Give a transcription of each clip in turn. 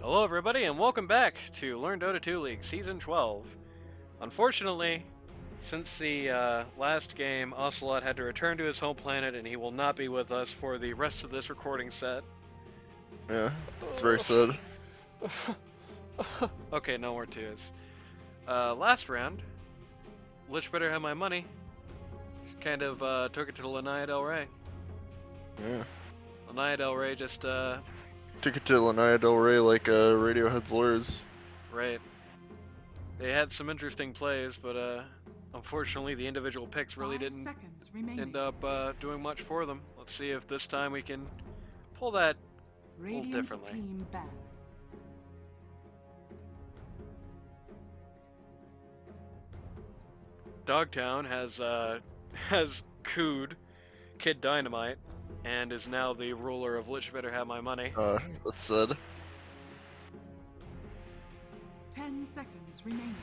Hello everybody and welcome back to Learn Dota 2 League Season 12. Unfortunately, since the last game, Ocelot had to return to his home planet and he will not be with us for the rest of this recording set. Yeah, it's very sad. Okay, no more tears. Last round, Lich better have my money. Kind of took it to Lanaya Del Rey. Yeah. Lanaya Del Rey just, Took it to Lanaya Del Rey like Radiohead's Lawyers. right. They had some interesting plays, but unfortunately the individual picks really didn't end up doing much for them. Let's see if this time we can pull that a little differently. Team ban. Dogtown has cooed Kid Dynamite and is now the ruler of Lich Better Have My Money. That's sad. 10 seconds remaining.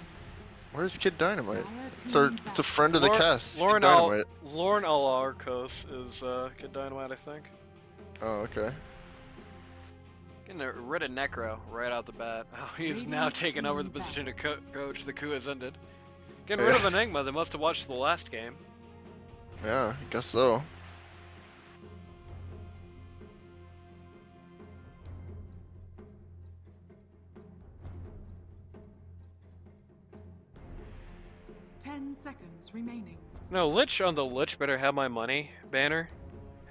Where's Kid Dynamite? It's a friend of the Lauren- cast. Lauren Kid Dynamite. Lauren Alarcos is Kid Dynamite, I think. Oh, okay. Getting rid of Necro right out the bat. Oh, he's now taken over the position of coach. The coup has ended. Getting rid of Enigma. They must have watched the last game. Yeah, I guess so. Ten seconds remaining. No, Lich on the Lich Better Have My Money banner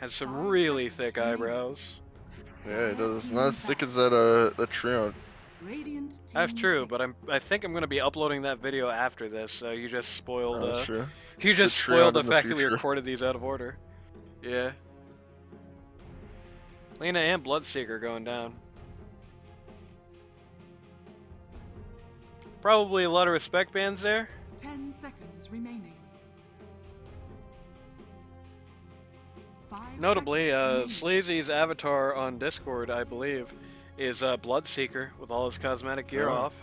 has some 5 really seconds thick remaining. eyebrows. Yeah, it does. It's not as thick as that trio. Radiant team That's true, pick. but I think I'm gonna be uploading that video after this. So you just spoiled. That's true. You just The trio spoiled the in the fact that we future. recorded these out of order. Yeah. Lena and Bloodseeker going down. Probably a lot of respect bans there. 10 seconds remaining. 5 Notably, seconds remaining. Sleazy's avatar on Discord, I believe, is Bloodseeker with all his cosmetic gear Oh. off.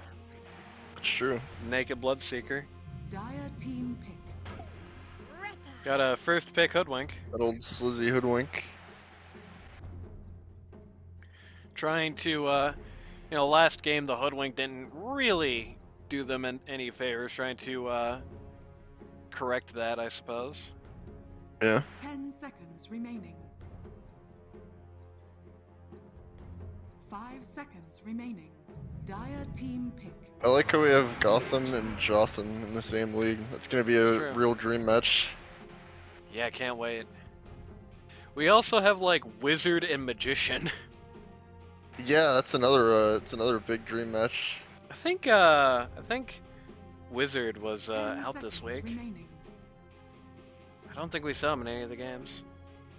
It's true. Naked Bloodseeker. Dire team pick. Got a first pick Hoodwink. That old slizzy hoodwink. Trying to, last game the Hoodwink didn't really do them any favors. Trying to correct that, I suppose. Yeah. 10 seconds remaining. 5 seconds remaining. Dire team pick. I like how we have Gotham and Jotham in the same league. That's gonna be a True. real dream match. Yeah, can't wait. We also have like Wizard and Magician. Yeah, that's another big dream match. I think Wizard was 10 out this seconds week. remaining. I don't think we saw him in any of the games.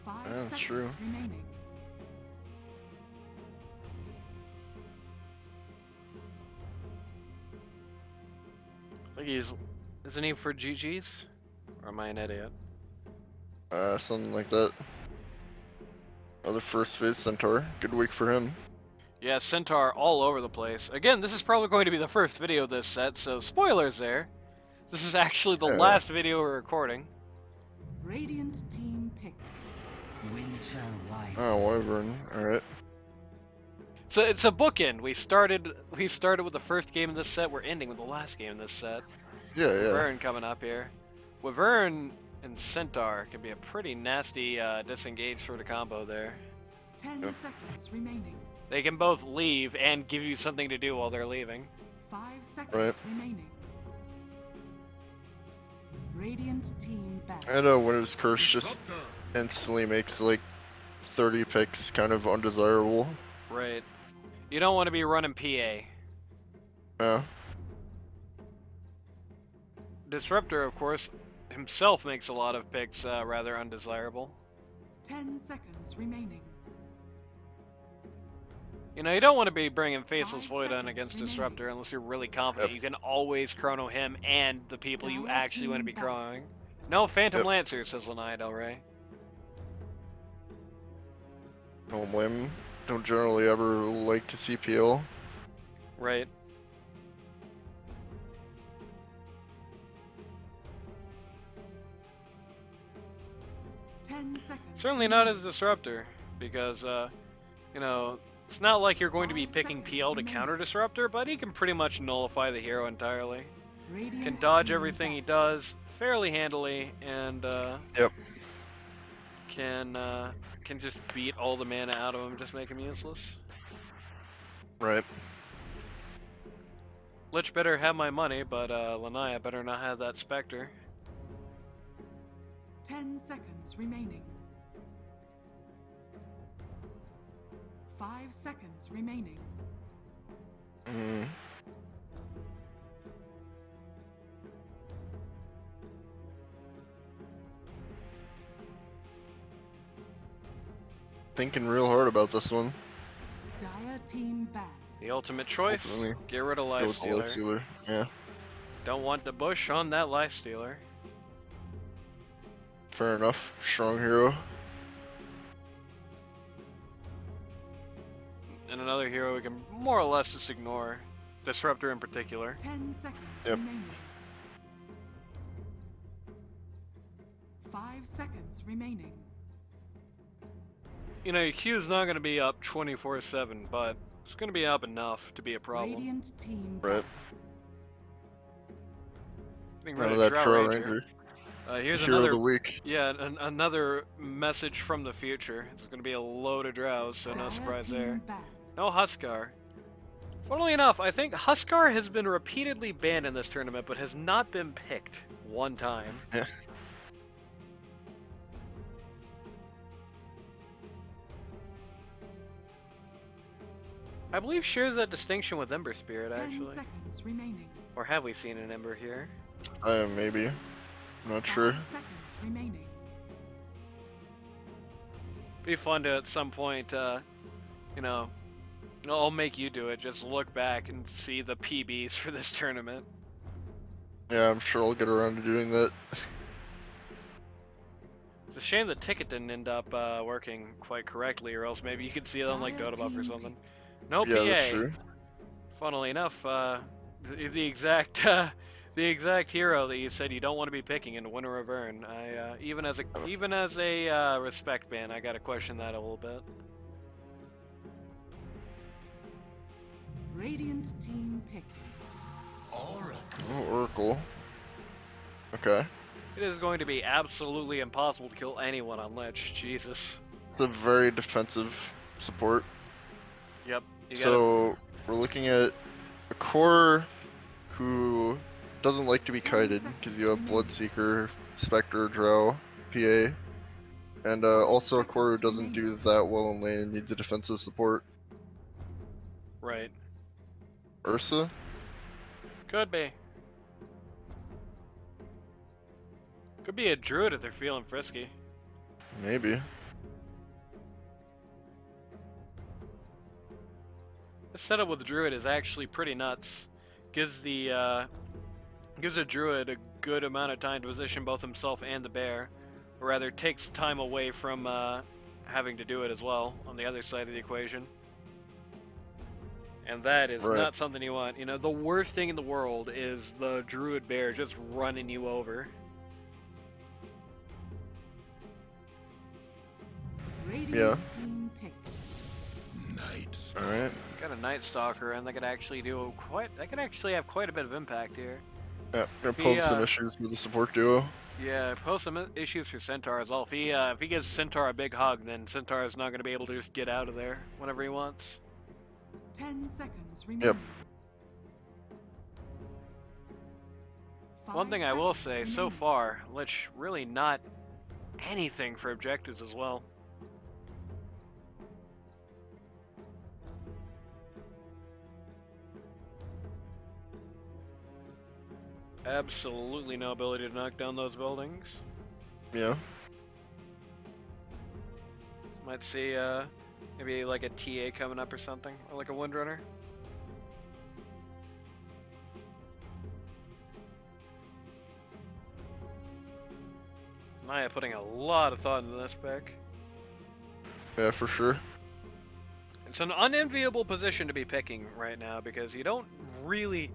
5 Yeah, seconds true. remaining. I think isn't he for GG's? Or am I an idiot? Something like that. Other first phase Centaur. Good week for him. Yeah, Centaur all over the place. Again, this is probably going to be the first video of this set, so spoilers there. This is actually the Yeah. last video we're recording. Radiant team pick. Winter life. Oh, Wyvern. Alright. So it's a bookend. We started with the first game of this set. We're ending with the last game of this set. Yeah, yeah. Wyvern coming up here. Wyvern and Centaur can be a pretty nasty disengage sort of combo there. 10 Yeah. seconds remaining. They can both leave and give you something to do while they're leaving. 5 seconds Right. remaining. Radiant team back. I know Winter's Curse just instantly makes like 30 picks kind of undesirable. Right. You don't want to be running PA. Yeah. Disruptor, of course, himself makes a lot of picks rather undesirable. 10 seconds remaining. You know, you don't want to be bringing Faceless 5 Void on seconds against remaining. Disruptor unless you're really confident Yep. you can always chrono him and the people you Dire actually want to team be back. chronoing. No Phantom Yep. Lancer, says Lanaya Del Rey. Don't blame him. Don't generally ever like to CPL. Right. Seconds Certainly not as Disruptor, because, you know, It's not like you're going to be 5 picking seconds PL to remaining. counter Disruptor, but he can pretty much nullify the hero entirely. Radiant Can dodge team everything he ban. does fairly handily, and Yep. can just beat all the mana out of him, just make him useless. Right. Lich better have my money, but Lanaya better not have that Spectre. 10 seconds remaining. 5 seconds remaining. Mm. Thinking real hard about this one. Dire team ban. The ultimate choice, Ultimately, get rid of Go with the Lifestealer. Lifestealer. Yeah. Don't want the bush on that Lifestealer. Fair enough. Strong hero. And another hero we can more or less just ignore. Disruptor in particular. 10 seconds Yep. remaining. 5 seconds remaining. You know, your Q's not going to be up 24/7, but it's going to be up enough to be a problem. Radiant team Right. Getting None rid of of that Drought Trail Ranger. Ranger. Here's Hero of the another, week. yeah, another message from the future. It's going to be a load of Drows, so no Dire surprise team there. ban. No Huskar. Funnily enough, I think Huskar has been repeatedly banned in this tournament, but has not been picked one time. Yeah. I believe shares that distinction with Ember Spirit, 10 seconds seconds remaining. Or have we seen an Ember here? Maybe. I'm not 5 sure. seconds remaining. Be fun to at some point, you know, I'll make you do it. Just look back and see the PBs for this tournament. Yeah, I'm sure I'll get around to doing that. It's a shame the ticket didn't end up working quite correctly, or else maybe you could see it on like Dire Dota Buff or team something. pick. No Yeah, that's PA. true. Funnily enough, the exact the exact hero that you said you don't want to be picking in Winter of Vern. I even as a respect ban, I gotta question that a little bit. Radiant team pick. Oh, Oracle. Okay. It is going to be absolutely impossible to kill anyone on Lich. Jesus. It's a very defensive support. Yep. You gotta, So we're looking at a core who doesn't like to be 10 kited seconds because you have remaining. Bloodseeker, Spectre, Drow, PA, and also a core who seconds doesn't do remaining. that well in lane and needs a defensive support. right. Ursa? Could be. Could be a druid if they're feeling frisky. Maybe. The setup with the druid is actually pretty nuts. Gives the gives a druid a good amount of time to position both himself and the bear, or rather takes time away from having to do it as well on the other side of the equation. And that is Right. not something you want. You know, the worst thing in the world is the druid bear just running you over. Radiant team pick. Alright. Got a Night Stalker, and they could actually do quite. They could actually have quite a bit of impact here. Yeah, gonna If he, pose some issues with the support duo. Yeah, pose some issues for Centaur as well. If he gives Centaur a big hug, then Centaur is not going to be able to just get out of there whenever he wants. 10 seconds remaining. One thing I will say, so far, Lich really not anything for objectives as well. Absolutely no ability to knock down those buildings. Yeah. Might see maybe like a TA coming up or something, or like a Windrunner. Naya putting a lot of thought into this pick. Yeah, for sure. It's an unenviable position to be picking right now because you don't really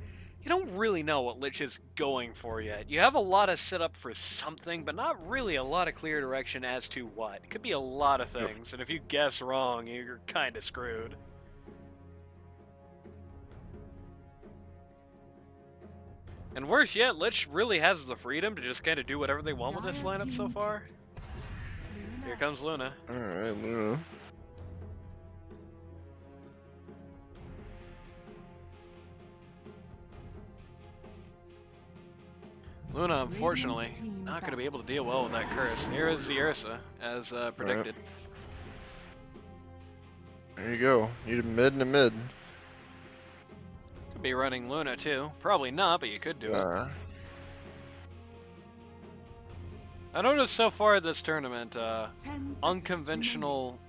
know what Lich is going for yet. You have a lot of setup for something, but not really a lot of clear direction as to what. It could be a lot of things, and if you guess wrong, you're kind of screwed. And worse yet, Lich really has the freedom to just kind of do whatever they want with this Dire lineup so team far. Luna. Here comes Luna. Alright, Luna. Luna, unfortunately, not going to be able to deal well with that curse. Here is the Ursa, as predicted. There you go. Need a mid and a mid. Could be running Luna too. Probably not, but you could do it. I noticed so far this tournament, 10 seconds unconventional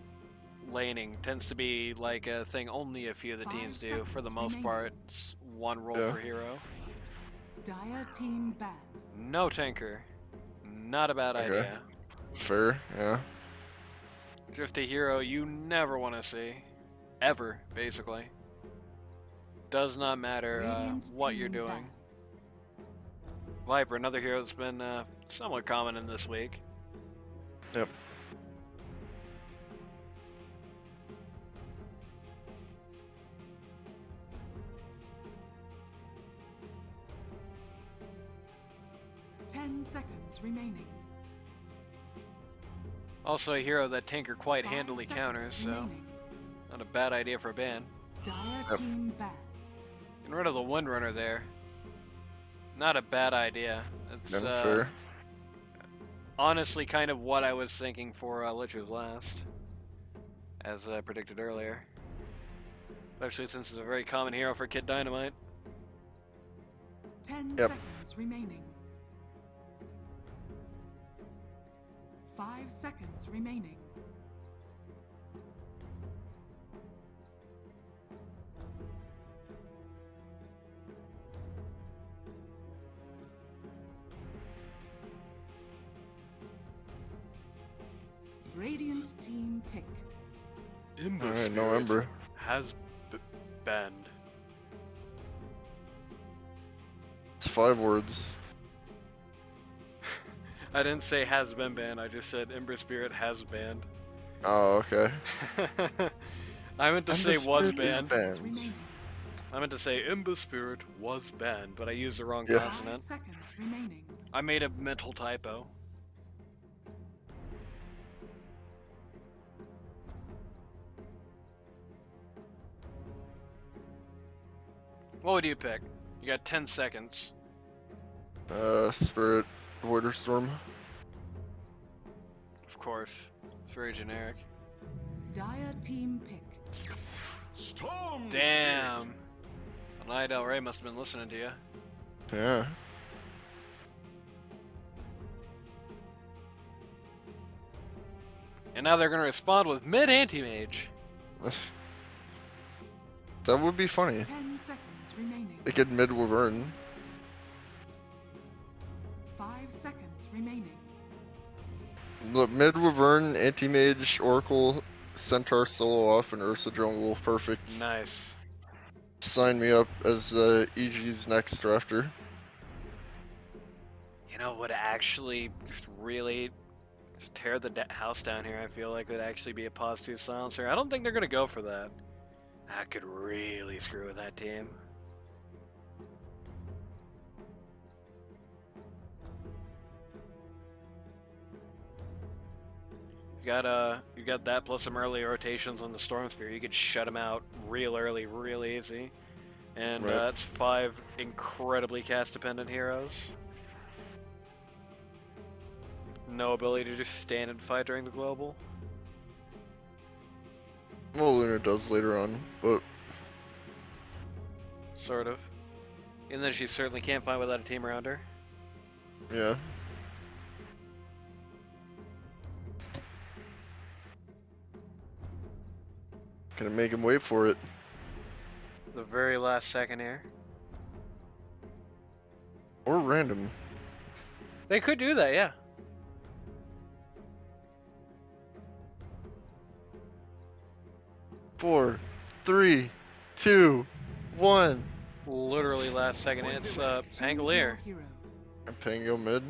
laning tends to be like a thing only a few of the 5 teams do. For the seconds most remaining. part, it's one role Yeah. per hero. Dire team ban. No tanker. Not a bad Okay. idea. Fair, yeah. Just a hero you never want to see. Ever, basically. Does not matter Radiant what you're team doing. ban. Viper, another hero that's been somewhat common in this week. Yep. Ten seconds remaining. Also a hero that tanker quite 5 handily seconds counters, so remaining. not a bad idea for a ban. Dire Yep. team ban. Getting rid of the Windrunner there. Not a bad idea. It's Yeah, fair. honestly kind of what I was thinking for Lich's last, as predicted earlier. Especially since it's a very common hero for Kid Dynamite. 10 Yep. seconds remaining. 5 seconds remaining. Radiant team pick. Alright, no Ember. Has banned. It's 5 words. I didn't say has been banned, I just said Ember Spirit has banned. Oh, okay. I meant to say Ember was Spirit is banned. banned. Seconds remaining. I meant to say Ember Spirit was banned, but I used the wrong Yeah. 5 consonant. seconds remaining. I made a mental typo. What would you pick? You got 10 seconds. Spirit Voider Storm. Of course. It's very generic. Dire team pick. Storm Damn. Lanaya Del Rey must have been listening to you. Yeah. And now they're going to respond with mid anti-mage. That would be funny. 10 seconds remaining. They could mid Wyvern. 5 seconds remaining. Look, mid Wyvern, Anti-Mage, Oracle, Centaur solo off, and Ursa jungle. Perfect. Nice. Sign me up as EG's next drafter. You know what actually just really just tear the house down here, I feel like would actually be a positive silencer. I don't think they're going to go for that. That could really screw with that team. You got that plus some early rotations on the Storm Spear. You could shut them out real early, real easy. And Right. that's 5 incredibly cast-dependent heroes. No ability to just stand and fight during the global. Well, Luna does later on, but Sort of. And then she certainly can't fight without a team around her. yeah. Gonna make him wait for it. The very last second here. Or random. They could do that, yeah. Four, three, two, one. Literally last second. It's Choose Pangolier. your hero. And Pango mid.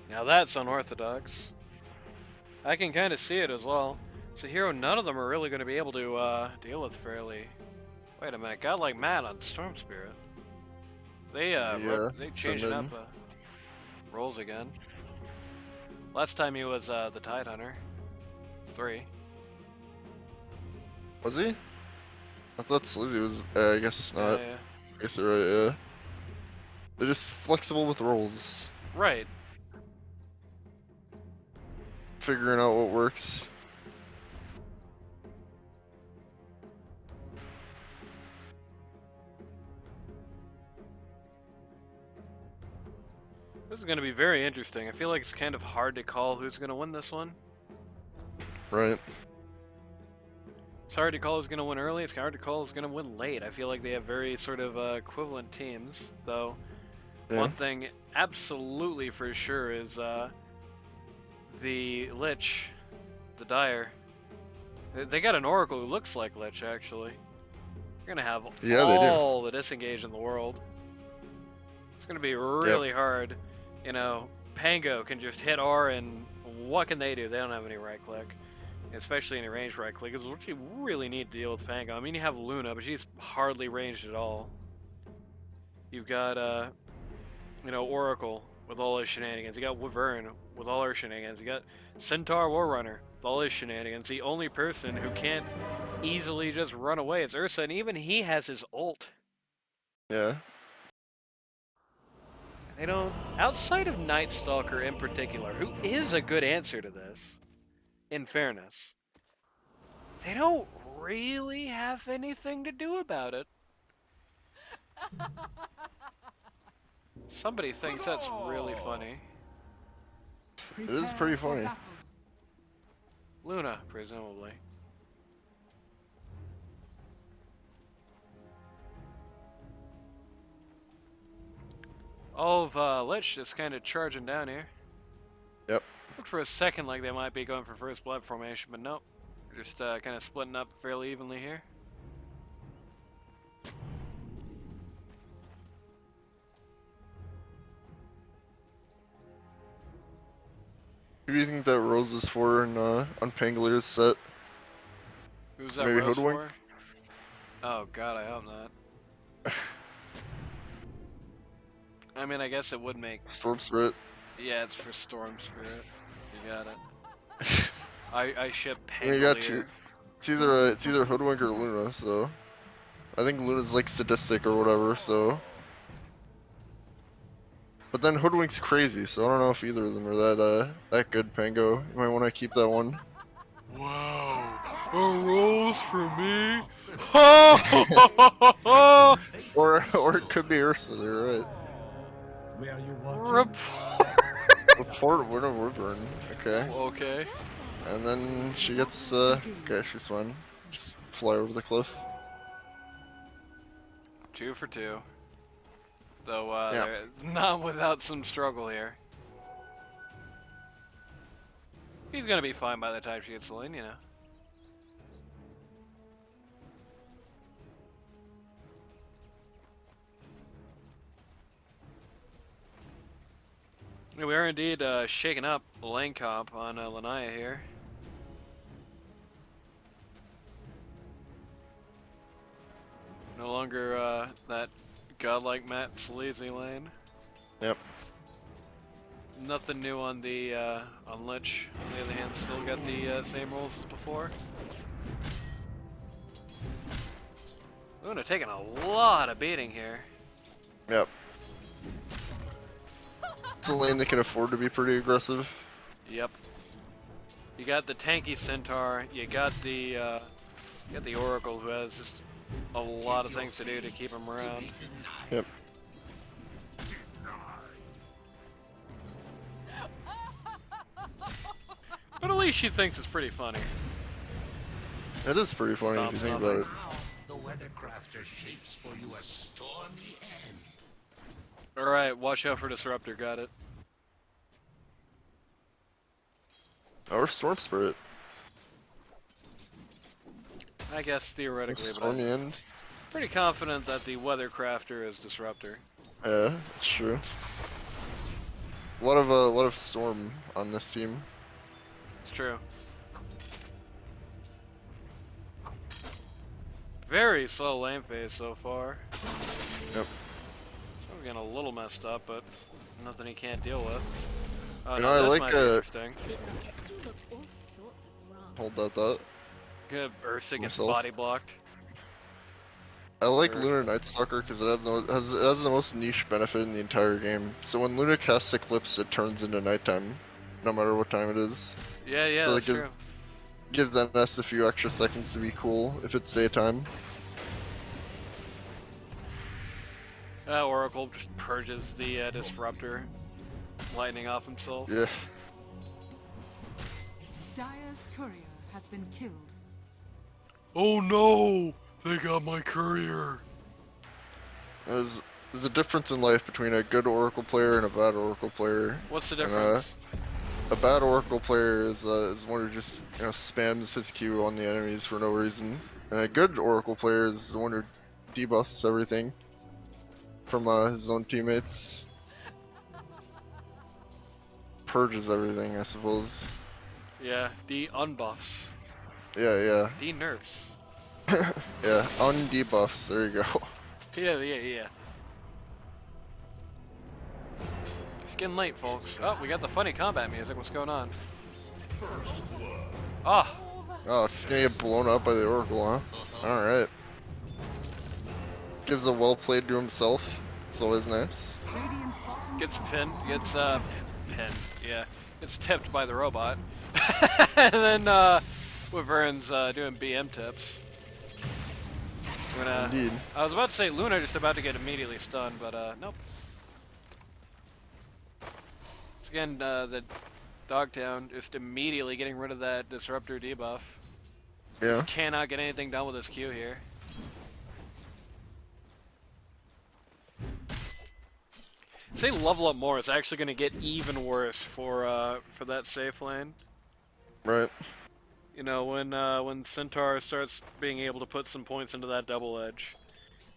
Now that's unorthodox. I can kind of see it as well. It's a hero none of them are really going to be able to deal with fairly. Wait a minute, GodLike.Mat on Storm Spirit. They they changed send up in. roles again. Last time he was the Tide Hunter. 3. Was he? I thought Slizzy was. I guess Yeah, not. yeah. I guess they're right. Yeah. They're just flexible with roles, Right. figuring out what works. This is going to be very interesting. I feel like it's kind of hard to call who's going to win this one. Right. It's hard to call who's going to win early. It's hard to call who's going to win late. I feel like they have very sort of equivalent teams. Though, Yeah. one thing absolutely for sure is the Lich, the Dire. They got an Oracle who looks like Lich, actually. They're going to have Yeah, all the disengage in the world. It's going to be really hard. You know, Pango can just hit R, and what can they do? They don't have any right click, especially any ranged right click. It's what you really need to deal with Pango. I mean, you have Luna, but she's hardly ranged at all. You've got, you know, Oracle with all his shenanigans. You got Wyvern with all her shenanigans. You got Centaur Warrunner with all his shenanigans. The only person who can't easily just run away is Ursa, and even he has his ult. Yeah. They don't, outside of Night Stalker in particular, who is a good answer to this, in fairness, they don't really have anything to do about it. Somebody thinks that's really funny. It is pretty funny. Luna, presumably. All of Lich just kind of charging down here. Yep. Looked for a second like they might be going for first blood formation, but nope. They're just kind of splitting up fairly evenly here. Who do you think that Rose is for in on Pangoliers set? Who's that Maybe Rose Hoodwink? for? Oh god, I hope not. I mean, I guess it would make... Storm Spirit. Yeah, it's for Storm Spirit. You got it. I ship Yeah, you got Pangolier. you. It's either Hoodwink or Luna, so I think Luna's like sadistic or whatever, so. But then Hoodwink's crazy, so I don't know if either of them are that good, Pango. You might want to keep that one. Wow, a rose for me? Or it could be Ursa, you're right. Where are you watching? Report Wyvern. Okay. Okay. And then she gets okay, she's fine. Just fly over the cliff. 2 for 2. So Yeah. they're not without some struggle here. He's gonna be fine by the time she gets the lane, you know. Yeah, we are indeed shaking up the lane comp on Lanaya here. No longer that GodLike.Mat sleazy lane. Yep. Nothing new on the on Lich. On the other hand, still got the same rules as before. Luna taking a lot of beating here. Yep. It's a lane that can afford to be pretty aggressive. Yep. You got the tanky Centaur. You got the Oracle, who has just a lot of things to do to keep him around. Yep. But at least she thinks it's pretty funny. It is pretty funny if you think about it. Now, the Weathercrafter shapes for you a stormy end. Alright, watch out for Disruptor, got it. Or Storm Spirit. I guess theoretically, but Stormy I'm end. pretty confident that the Weathercrafter is Disruptor. Yeah, it's true. A lot of Storm on this team. It's true. Very slow lane phase so far. Yep. So We're getting a little messed up, but nothing he can't deal with. Oh You no, know, I this like, might be interesting. You look all sorts of wrong. Hold that thought. Good, Ursa gets Myself. body blocked. I like Where is Lunar it? Night Stalker because it has the most niche benefit in the entire game. So when Luna casts Eclipse, it turns into nighttime, no matter what time it is. Yeah, yeah, So that's it gives NS a few extra seconds to be cool if it's daytime. true. Oracle just purges the disruptor, lightning off himself. Yeah. Dire's courier has been killed. Oh no! They got my courier! There's a difference in life between a good Oracle player and a bad Oracle player. What's the And, difference? a bad Oracle player is one who just spams his Q on the enemies for no reason, and a good Oracle player is the one who debuffs everything from his own teammates, purges everything, I suppose. Yeah, de-unbuffs. Yeah, De-nerfs. yeah, undebuffs. There you go. Yeah. It's getting late, folks. Oh, we got the funny combat music. What's going on? Ah, Oh, it's gonna get blown up by the Oracle, huh? All right. Gives a well played to himself. It's always nice. Radiant's bottom gets tower pinned. is Gets under pinned. Yeah, gets tipped by the robot. And then Wyvern's doing BM tips. We're gonna. Indeed. I was about to say Luna just about to get immediately stunned, but nope. So again, the Dogtown just immediately getting rid of that disruptor debuff. Yeah. Just cannot get anything done with his Q here. Say level up more, it's actually going to get even worse for that safe lane. Right. You know, when Centaur starts being able to put some points into that double edge,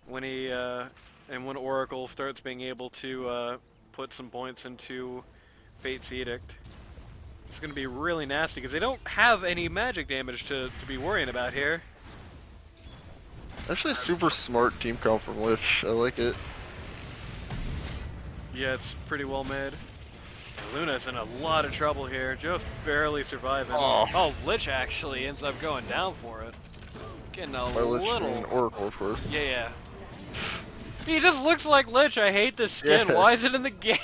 when when Oracle starts being able to put some points into Fate's Edict, it's going to be really nasty because they don't have any magic damage to be worrying about here. Actually, a super smart team comp from Lich. I like it. Yeah, it's pretty well made. Luna's in a lot of trouble here, just barely surviving. Oh, Lich actually ends up going down for it. Getting a By Lich, I little... mean Oracle, of course. Yeah. He just looks like Lich. I hate this skin. Yeah. Why is it in the game?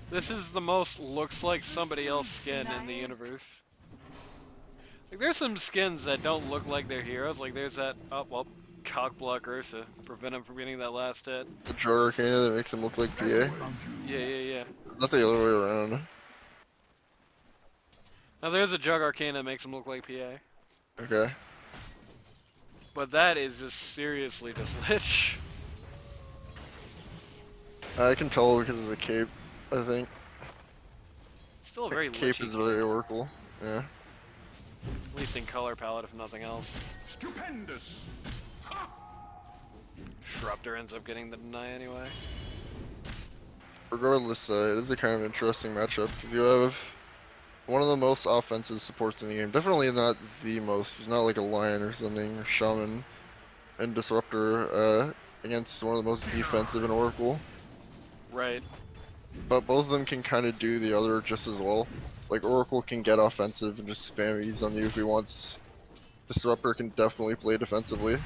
This is the most looks like somebody else skin in the universe. Like, there's some skins that don't look like they're heroes. Like, there's that... Oh, well, Cockblock Ursa. Prevent him from getting that last hit. The Jar Arcana that makes him look like PA. Yeah. Not the other way around. Now, there's a Jug Arcana that makes him look like PA. Okay. But that is just seriously just Lich. I can tell because of the cape, I think. Still a very Cape Lichy is very Oracle. Yeah. at least in color palette, if nothing else. Stupendous. Disruptor ends up getting the deny anyway. Regardless, it is a kind of interesting matchup because you have one of the most offensive supports in the game. Definitely not the most. He's not like a Lion or something, or Shaman. And Disruptor against one of the most defensive in Oracle. Right. But both of them can kind of do the other just as well. Like, Oracle can get offensive and just spam ease on you if he wants. Disruptor can definitely play defensively.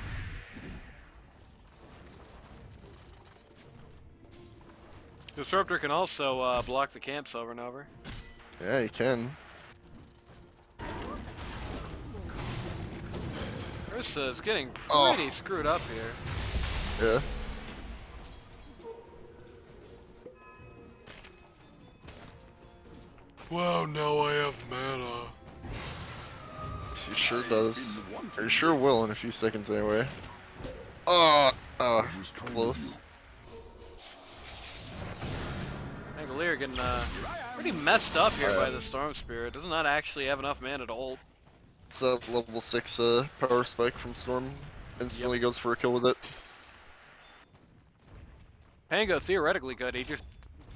Disruptor can also block the camps over and over. Yeah, he can. Ursa is getting Oh. pretty screwed up here. Yeah. Wow, now I have mana. He sure does. Or he sure will in a few seconds anyway. Oh, close. Angolier getting pretty messed up here by the Storm Spirit. Does not actually have enough mana to ult. It's that level 6 power spike from Storm. Instantly goes for a kill with it. Pango theoretically good. He just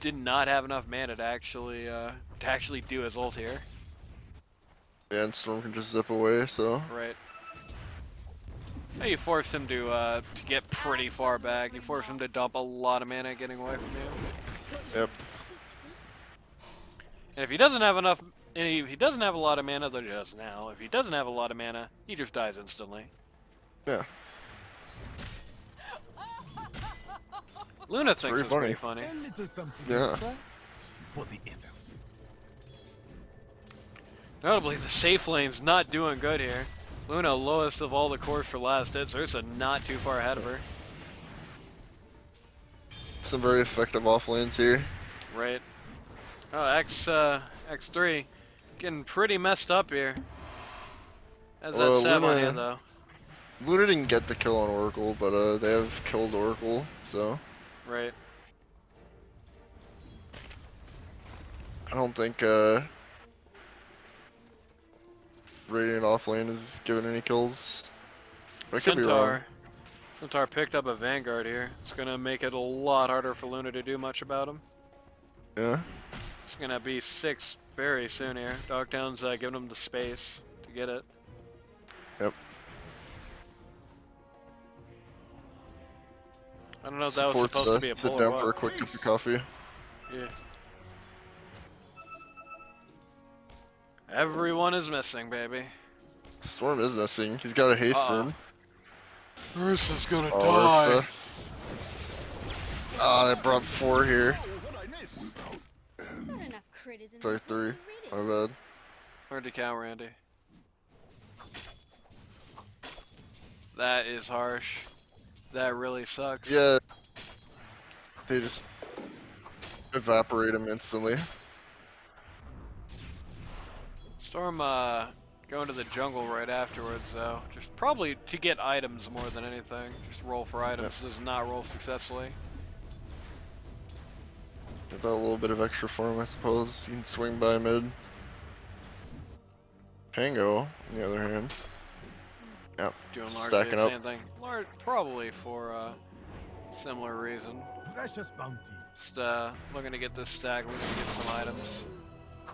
did not have enough mana to actually do his ult here. Yeah, and Storm can just zip away, so. Right. You force him to get pretty far back. You force him to dump a lot of mana getting away from you. Yep. And if he doesn't have enough, and if he doesn't have a lot of mana, though he does now. If he doesn't have a lot of mana, he just dies instantly. Yeah. Luna thinks it's pretty pretty funny. A little something Yeah. extra for the event. Notably, the safe lane's not doing good here. Luna lowest of all the cores for last hit, so Ursa not too far ahead of her. Some very effective off lanes here. Right. Oh, X3 getting pretty messed up here. Has that Sav on hand though. Luna didn't get the kill on Oracle, but they have killed Oracle, so Right. I don't think Radiant offlane is giving any kills. But I could be wrong. Centaur picked up a Vanguard here. It's gonna make it a lot harder for Luna to do much about him. Yeah. It's gonna be 6 very soon here. Dogtown's giving him the space to get it. Yep. I don't know if that was Supports supposed to be a sit pull or down what. for a quick cup of coffee. Yeah. Everyone is missing, baby. Storm is missing. He's got a haste rune. Ursa's gonna Oh, Ursa. Ah, they brought 4 here. Not enough critters in Sorry, this 3. woods already. My bad. Hard to count, Randy. That is harsh. That really sucks. Yeah. They just evaporate him instantly. Storm going to the jungle right afterwards though. Just probably to get items more than anything. Just roll for items. Does not roll successfully. Give that a little bit of extra for him, I suppose. You can swing by mid. Pango, on the other hand. Yep. Doing largely Stacking the up. same thing. Probably for a similar reason. Precious bounty. Just looking to get this stack, looking to get some items.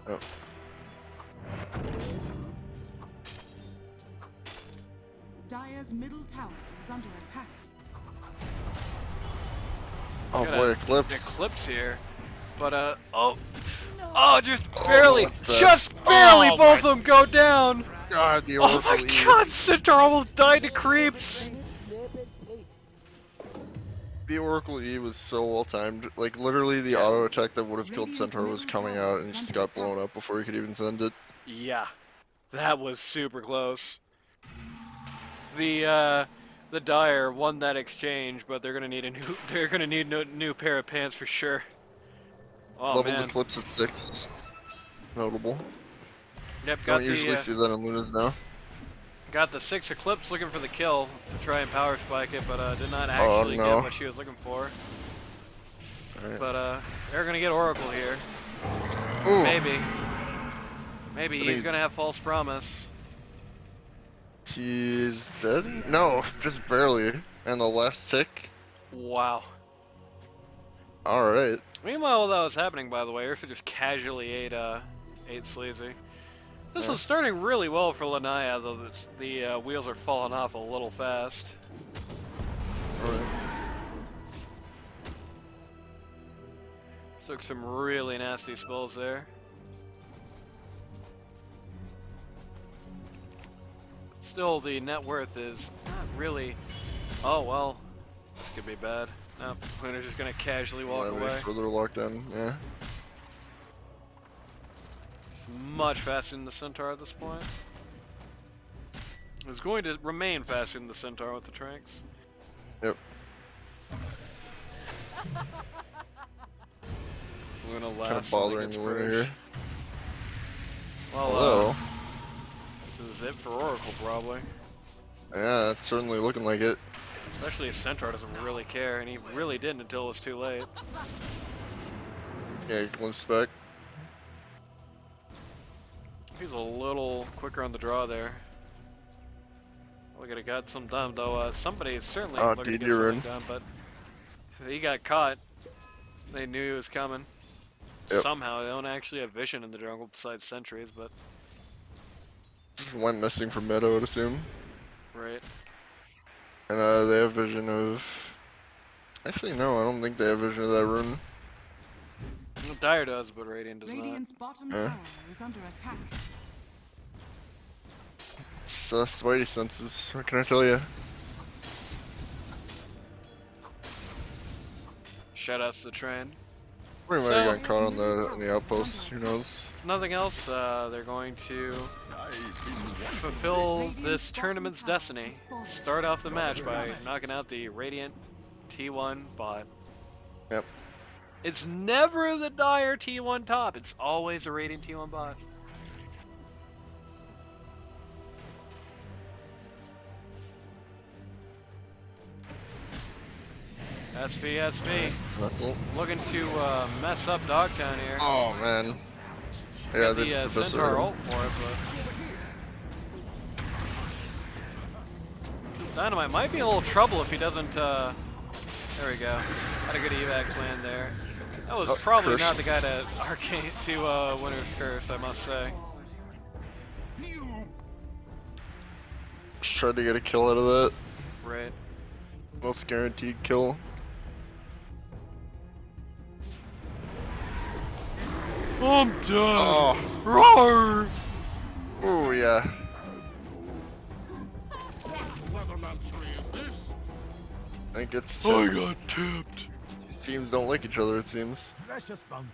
Yep. Dire's middle tower is under attack. Oh Got boy, a Eclipse. Eclipse here. But just barely, what's that? just barely Oh both my- of them go down. God, the Oh Oracle my E. god, Centaur almost died to creeps. The Oracle E was so well timed. Like, literally, the auto attack that would have killed Centaur was coming out and just got blown up before he could even send it. Yeah, that was super close. The Dire won that exchange, but they're gonna need a new pair of pants for sure. Oh Leveled man. Eclipse at 6. Notable. Yep, got Don't usually see that in Luna's now. the 6 Eclipse looking for the kill to try and power spike it, but did not actually no. get what she was looking for. Right. But they're gonna get Oracle here. Ooh. Maybe I he's think- gonna have false promise. He's dead? No, just barely. And the last tick? Wow. Alright. Meanwhile, while that was happening, by the way, Ursa just casually ate Sleazy. This Yeah. was starting really well for Lanaya, though the wheels are falling off a little fast. Alright. Took some really nasty spells there. Still, the net worth is not really... Oh, well. This could be bad. Nope, Luna's just gonna casually walk Yeah, wait away. for their lockdown, yeah. It's much faster than the Centaur at this point. It's going to remain faster than the Centaur with the Tranks. Yep. Luna Kind last. of bothering gets the Luna purged. here. Well, Hello. this is it for Oracle, probably. Yeah, it's certainly looking like it. Especially as Centaur doesn't really care, and he really didn't until it was too late. Yeah, glimpse back. He's a little quicker on the draw there. We could have got some done, though. Somebody is certainly Oh, looking to get DD something rune. done, but he got caught. They knew he was coming. Yep. Somehow, they don't actually have vision in the jungle besides sentries, but Just went missing from mid, I would assume. right. And they have vision of. Actually, no, I don't think they have vision of that rune. Well, Dire does, but Radiant does Radiant's bottom Yeah. tower is under attack. It's Spidey senses. What can I tell you? not. Shoutouts to the train. We might So- have gotten caught on the outpost. Who knows? Nothing else. They're going to fulfill this tournament's destiny. Start off the match by knocking out the Radiant T1 bot. Yep. It's never the Dire T1 top. It's always a Radiant T1 bot. SV. Nothing. Looking to mess up Dogtown here. Oh man. Yeah, Got they the just Centaur eviscerated him. ult for it, but Dynamite might be in a little trouble if he doesn't. There we go. Had a good evac plan there. That was Oh, probably curse. not the guy to arcane to Winter's Curse, I must say. Just tried to get a kill out of that. Right. Most guaranteed kill. I'm done. Oh. Roar! Oh yeah. I think it's. got tipped. Teams don't like each other. It seems. Precious bounty.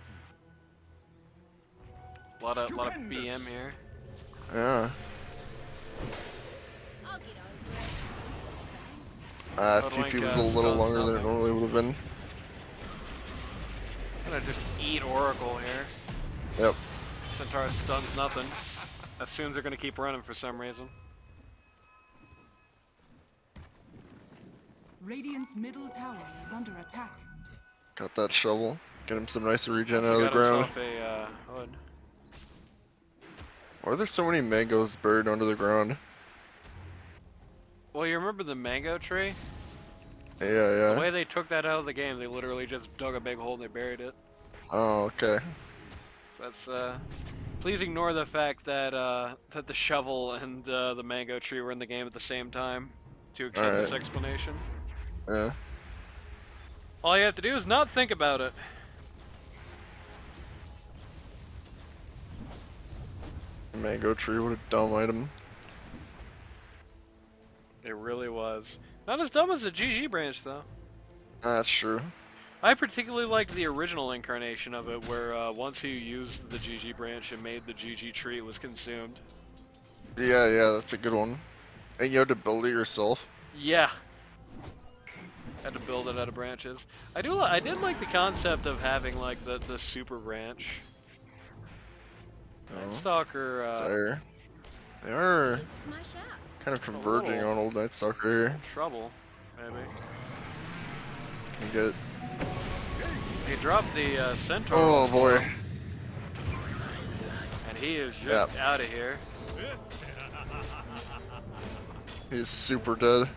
A lot of BM here. Yeah. I'll get over it. GodLike, TP was a little stuns longer than it nothing. normally would have been. Gonna just eat Oracle here. Yep. Centaur stuns nothing. Assumes they're gonna keep running for some reason. Radiant's middle tower is under attack. Got that shovel. Get him some nice regen Also out of the got ground. himself a hood. Why are there so many mangoes buried under the ground? Well, you remember the mango tree? Yeah, The yeah. way they took that out of the game, they literally just dug a big hole and they buried it. Oh, okay. So that's please ignore the fact that that the shovel and the mango tree were in the game at the same time to accept this Alright. explanation. Yeah. All you have to do is not think about it. Mango tree, what a dumb item. It really was. Not as dumb as the GG branch though. That's true. I particularly liked the original incarnation of it, where once you used the GG branch and made the GG tree, it was consumed. Yeah, that's a good one. And you had to build it yourself. Yeah. Had to build it out of branches. I did like the concept of having like the super branch. Oh, Stalker. there. They are This is my shot. kind of converging little. on old Night Stalker here. Trouble, maybe. You get. He dropped the Centaur. Oh boy. And he is just Yep. out of here. He's super dead.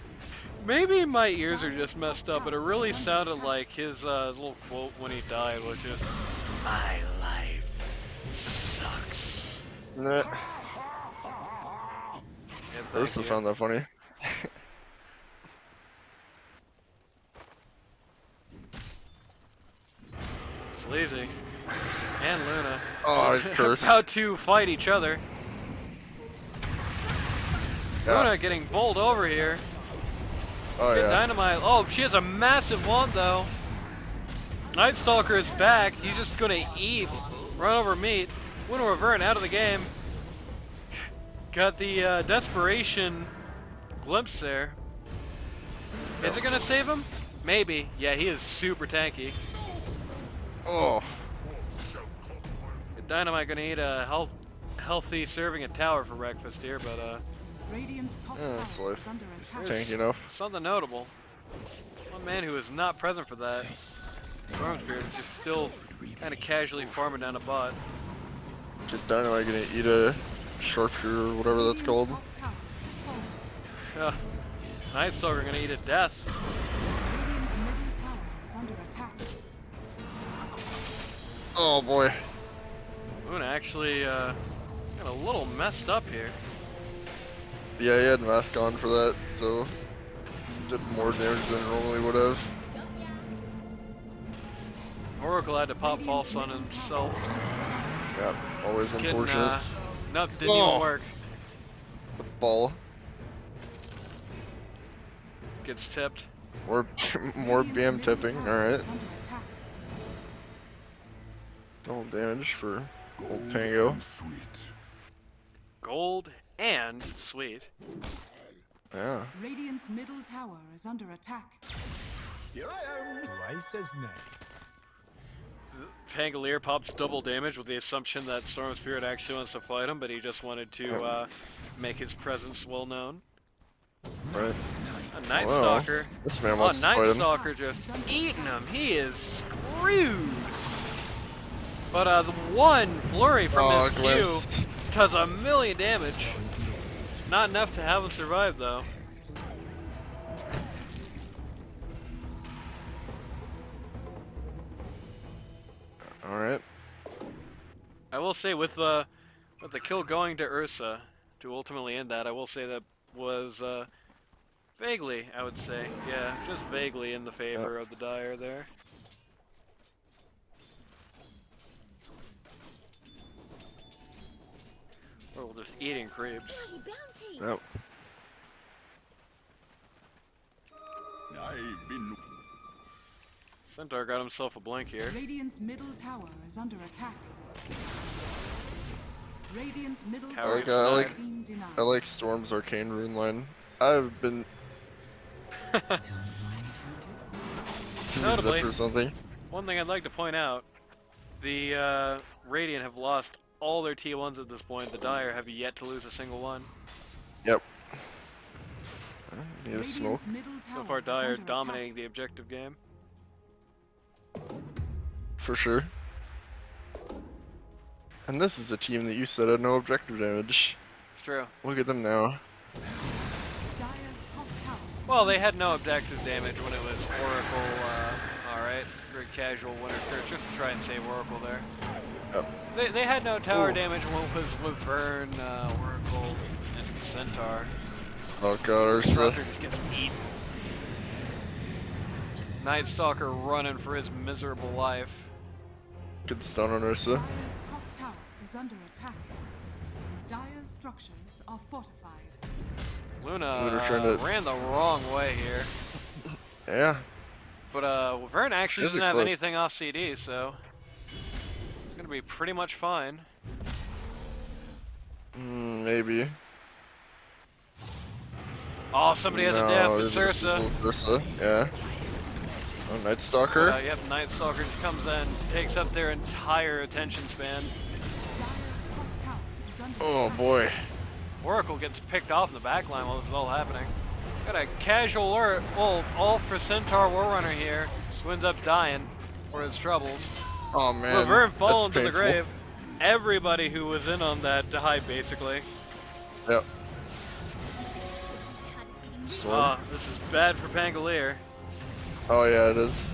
Maybe my ears are just messed up, but it really sounded like his little quote when he died was just, "My life sucks." Nah. Yeah, I thank just you. found that funny. Sleazy and Luna. Oh, he's cursed. About to fight each other. Yeah. Luna getting bowled over here. Oh Good yeah. Dynamite. Oh, she has a massive one though. Night Stalker is back. He's just gonna eat, run over meat. Winter Revert out of the game. Got the desperation glimpse there. Is it gonna save him? Maybe. Yeah, he is super tanky. Oh. Good Dynamite gonna eat a healthy serving of tower for breakfast here, but Radiant's top Yeah, that's tower life. is under He's attack. tanky enough. something notable. One man who is not present for that. Storm Spirit is just still kind of casually farming down a bot. Get Dynamite gonna eat a sharpshooter or whatever that's called. Radiant's top tower is falling. Night Stalker gonna eat a death. Radiant's middle tower is under attack. Oh boy. Luna actually got a little messed up here. Yeah, he had mask on for that, so did more damage than it normally would have. Oracle had to pop false on Radiant's himself. middle tower is under attack. Yeah, always Getting, unfortunate. nope, didn't Oh. even work. The ball. Gets tipped. More, more Radiant's BM middle tipping. tower Alright. is under attack. Double damage for old Pango. Gold and sweet. Yeah. Radiant's middle tower is under attack. Here I am. Twice as nay. Pangolier pops double damage with the assumption that Storm Spirit actually wants to fight him, but he just wanted to make his presence well known. Right. A Night Wow. Stalker. This man Oh, wants to Night fight him. Stalker just eating him. He is rude. But the one flurry from his Q glimpsed. does 1,000,000 damage. Not enough to have him survive though. Alright. I will say with the kill going to Ursa to ultimately end that, I will say that was vaguely, I would say, yeah, just vaguely in the favor of the Dire there. Oh, just eating creeps. Bloody bounty. Yep. I've been. Centaur got himself a blink here. Radiant's middle tower is under attack. Radiant's middle Tower tower is has been denied. I like Storm's Arcane Rune line. I've been Notably, zip or something. one thing I'd like to point out, the Radiant have lost all their T1s at this point. The Dire have yet to lose a single one. Yep. Need a Radiant's smoke. middle So tower far, is Dire under dominating the objective game. For sure. And this is a team that you said had no objective damage. It's true. Look at them now. attack. Dire's top tower. Well, they had no objective damage when it was Oracle, alright, very casual winner curse, just to try and save Oracle there. Yep. They had no tower Ooh. damage when it was with Vern, Oracle, and Centaur. Oh god, Ursa. Disruptor just gets eaten. Night Stalker running for his miserable life. Good stun on Ursa. Dire's top tower is under attack. Dire's structures are fortified. Luna trying to- ran the wrong way here. Yeah. But Vern actually There's a doesn't have clip. anything off CD, so it's gonna be pretty much fine. Maybe. Oh, somebody has a death. It's Ursa. Ursa, yeah. Oh, Night Stalker. Yep, Night Stalker just comes in, takes up their entire attention span. Dire's top tower is under Oh attack. boy. Oracle gets picked off in the backline while this is all happening. Got a casual ult for Centaur Warrunner here, who ends up dying for his troubles. Oh man. Laverne falling that's to the painful. grave. Everybody who was in on that died, basically. Yep. Heart is beating Storm. Ah, this is bad for Pangolier. Oh yeah, it is.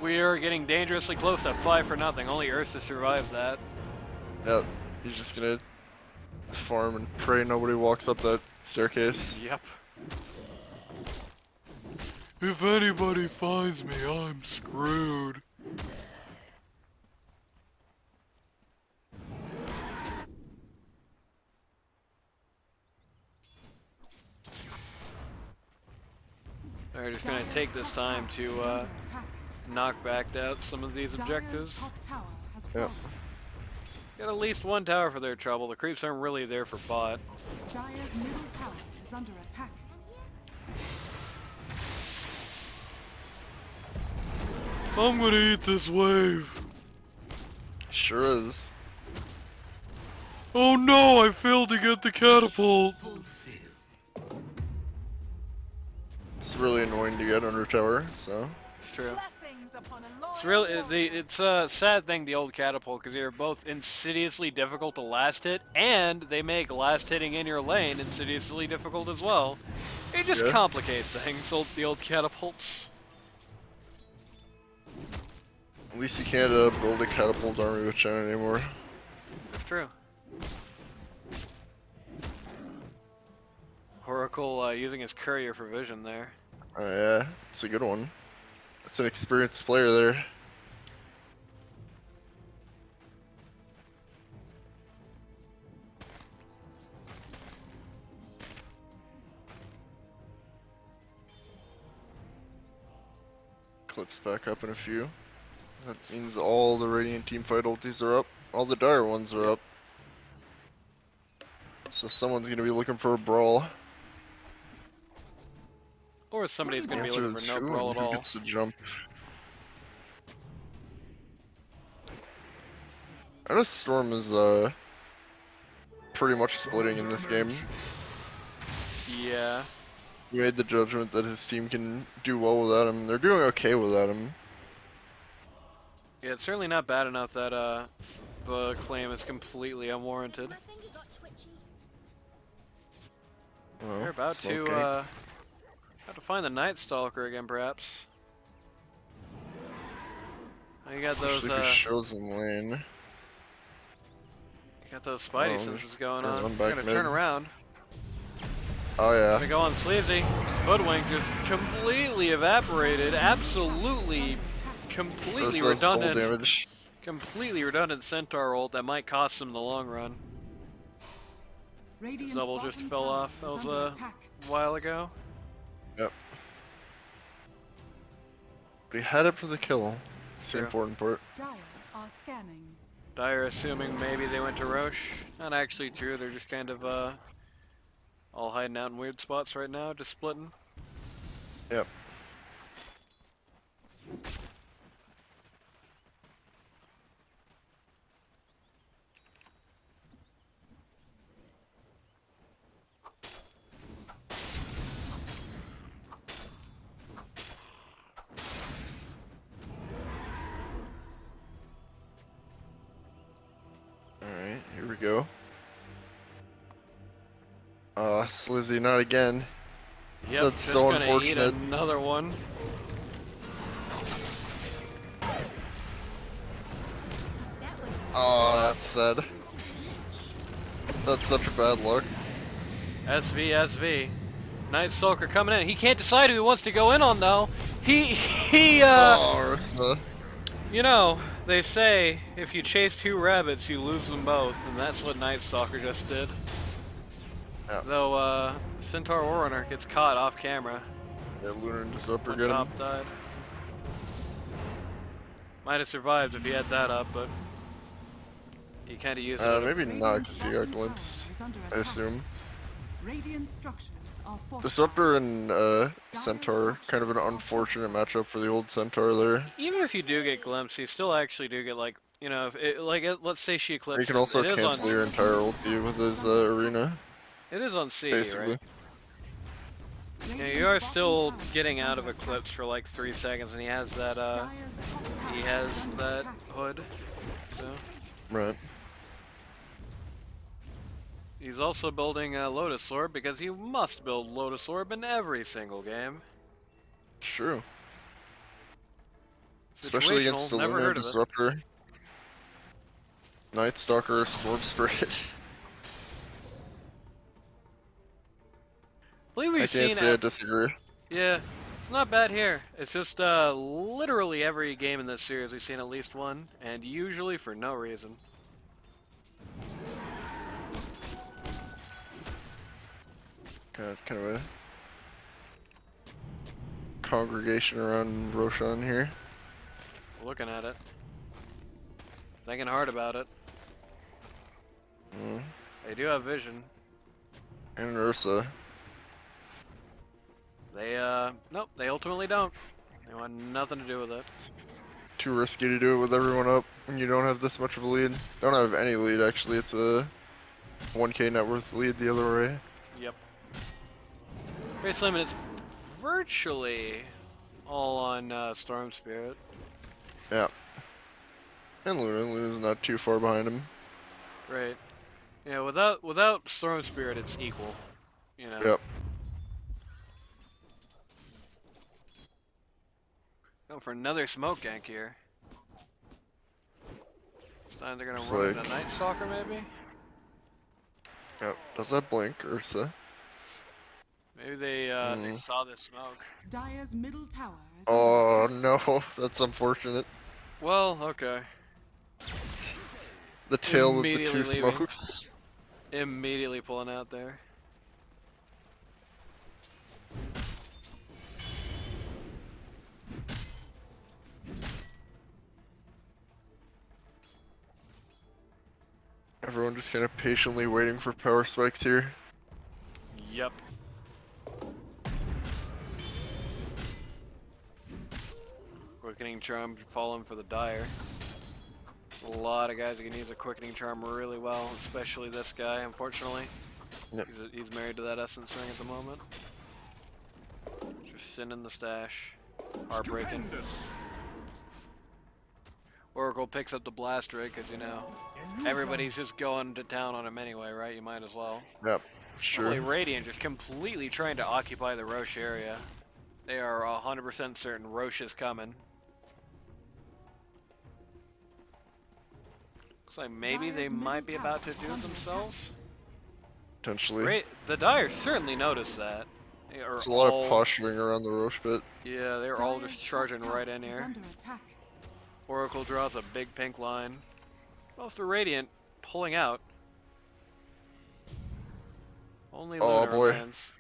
We are getting dangerously close to 5-0. Only Ursa survived that. Yep. He's just gonna farm and pray nobody walks up that staircase. Yep. If anybody finds me, I'm screwed. They're just gonna take this time to Is under attack. knock back out some of these Dire's objectives. top tower has Yep. fallen. Got at least one tower for their trouble. The creeps aren't really there for bot. Dire's middle tower is under attack. I'm gonna eat this wave. Sure is. Oh no, I failed to get the catapult. It's really annoying to get under tower, so. It's true. Blessings upon a It's really it's a sad thing, the old catapult, because they're both insidiously difficult to last hit, and they make last hitting in your lane insidiously difficult as well. They just Yeah. complicate things, the old catapults. At least you can't build a catapult army with China anymore. It's true. Oracle using his courier for vision there. Oh yeah, it's a good one. It's an experienced player there. Clips back up in a few. That means all the Radiant teamfight ultis are up. All the Dire ones are up. So someone's gonna be looking for a brawl. Or somebody's going to be Answer looking is for no who, brawl and at who all. gets to jump. I know Storm is pretty much splitting in this game. Yeah. He made the judgment that his team can do well without him. They're doing okay without him. Yeah, it's certainly not bad enough that the claim is completely unwarranted. My finger got twitchy. Oh, They're about to find the Night Stalker again, perhaps. Oh, you got those shows in lane. you got those Spidey Oh, senses going gonna on. run They're back gonna mid. turn around. Oh yeah. Gonna go on Sleazy. Hoodwink just completely evaporated. Absolutely, completely Versus full redundant. damage. Completely redundant Centaur ult that might cost him the long run. Radiant's Zubble just bottom fell tower off. That is was under a attack. while ago. Yep. But he had it for the kill. It's the True. important part. Dire are scanning. Dire assuming maybe they went to Roche. Not actually true. They're just kind of all hiding out in weird spots right now, just splitting. Yep. Alright, here we go. Slizzy, not again. Yep, That's just so gonna eat unfortunate. another one. That one. Oh, that's sad. That's such a bad look. SV. Night Stalker coming in. He can't decide who he wants to go in on though. He Oh, Ursa. You know, they say if you chase two rabbits, you lose them both, and that's what Night Stalker just did. Yeah. Though, Centaur Warrunner gets caught off camera. Yeah, Lunar Disruptor One got him. top died. Might have survived if he had that up, but he kind of used it. Maybe not, because he got Radiant's glimpse, bottom tower is under I attack. assume. Radiant structures are fortified. Disruptor and Centaur, kind of an unfortunate matchup for the old Centaur there. Even if you do get glimpse, you still actually do get like, you know, if it, let's say she He eclipses. can also It is on cancel your entire ulti with his arena, It is on C, basically. right? Yeah, Radiant's you are bottom still tower getting is out under of Eclipse for like 3 seconds, and he has that Dire's top tower he is has under that attack. hood. So Right. he's also building Lotus Orb because you must build Lotus Orb in every single game. It's true. Especially against the Situational, never Lunar heard of it. Disruptor. Night Stalker, Storm Spirit. I believe I we've seen can't say I disagree. Yeah, it's not bad here. It's just literally every game in this series we've seen at least one, and usually for no reason. Got kind of a congregation around Roshan here. Looking at it. Thinking hard about it. Mm. They do have vision. And Ursa. They, nope, they ultimately don't. They want nothing to do with it. Too risky to do it with everyone up when you don't have this much of a lead. Don't have any lead, actually. It's a 1k net worth lead the other way. Yep. Very slim, and it's virtually all on Storm Spirit. Yeah. And Luna's not too far behind him. Right. Yeah, without Storm Spirit, it's equal. You know. Yep. Going for another smoke gank here. This time they're gonna It's run like- into Night Stalker, maybe? Yep. Does that blink, Ursa? Maybe they saw the smoke. Dire's middle tower is Oh under attack. no, that's unfortunate. Well, okay. The tail of the Immediately two leaving. smokes. Immediately pulling out there. Everyone just kind of patiently waiting for power spikes here. Yep. Quickening charm falling for the Dire. A lot of guys who can use a quickening charm really well, especially this guy, unfortunately. Yep. He's married to that essence ring at the moment. Just sitting in the stash. Heartbreaking. Stupendous. Oracle picks up the blast rig because, you know, everybody's just going to town on him anyway, right? You might as well. Yep, sure. Only Radiant just completely trying to occupy the Roche area. They are 100% certain Roche is coming. Looks like maybe they Dire's might be middle about to tower do is it under themselves. Potentially. The Dire certainly noticed that. They are There's a lot all, of posturing around the Roche pit. yeah, they're all Dire's just charging top right tower in is here. under attack. Oracle draws a big pink line. Both the Radiant pulling out. Only Oh, Luna boy. remains.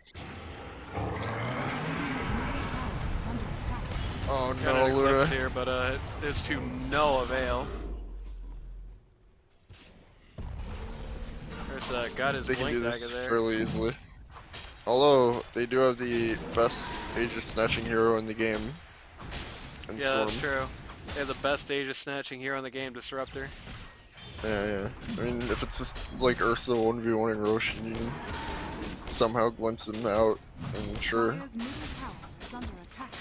Radiant's middle tower is under attack. Oh Got no, an eclipse Luna. here, but it is to no avail. There's got his They can do blink this dagger there. fairly easily. Although, they do have the best Aegis snatching hero in the game. And Yeah, Storm. that's true. They have the best Aegis snatching hero in the game, Disruptor. Yeah. I mean, if it's just like Ursa 1v1ing Roche and you can somehow glimpse him out, and sure. Dire's middle tower is under attack.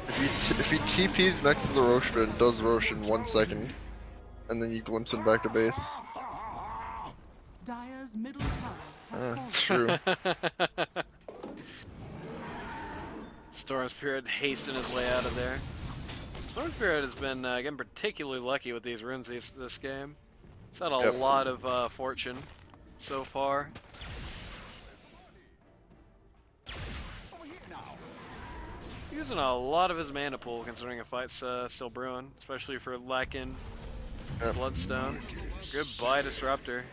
If he TPs next to the Roche pit, does Roche in 1 second, and then you glimpse him back to base. Dire's middle tower has fallen. True. Storm Spirit hastening his way out of there. Storm Spirit has been getting particularly lucky with these runes this game. He's had a Yep. lot of fortune so far. Using a lot of his mana pool considering a fight's still brewing, especially for lacking Yep. Bloodstone. Goodbye, Disruptor.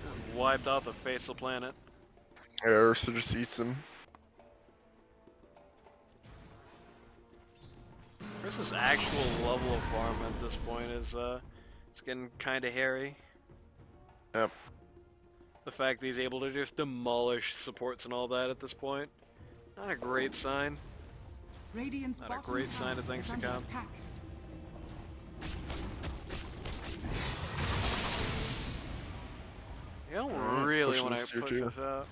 Just wiped off the face of the planet. Yeah, Ursa just eats him. Chris's actual level of farm at this point is it's getting kind of hairy. Yep. The fact that he's able to just demolish supports and all that at this point, not a great sign. Radiant's Not a bottom great tower sign of things is to under come. attack. You don't Alright, really pushing want this to tier push two. this out.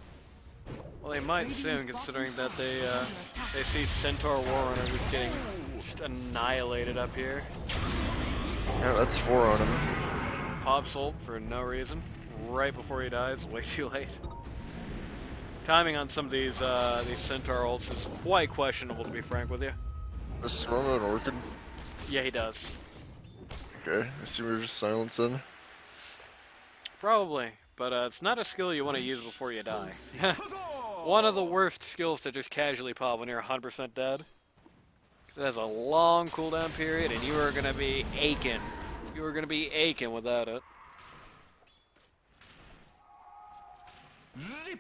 Well, they might soon, Radiant's considering bottom that they tower is under attack. they see Centaur Warrunner just getting just annihilated up here. Yeah, that's 4 on him. Pops ult for no reason, right before he dies. Way too late. Timing on some of these Centaur ults is quite questionable, to be frank with you. Does Storm have an Orchid? Yeah, he does. Okay, I see we're just silencing. Probably, but it's not a skill you want to use before you die. One of the worst skills to just casually pop when you're 100% dead. Because it has a long cooldown period, and you are going to be aching. You are going to be aching without it. Zip.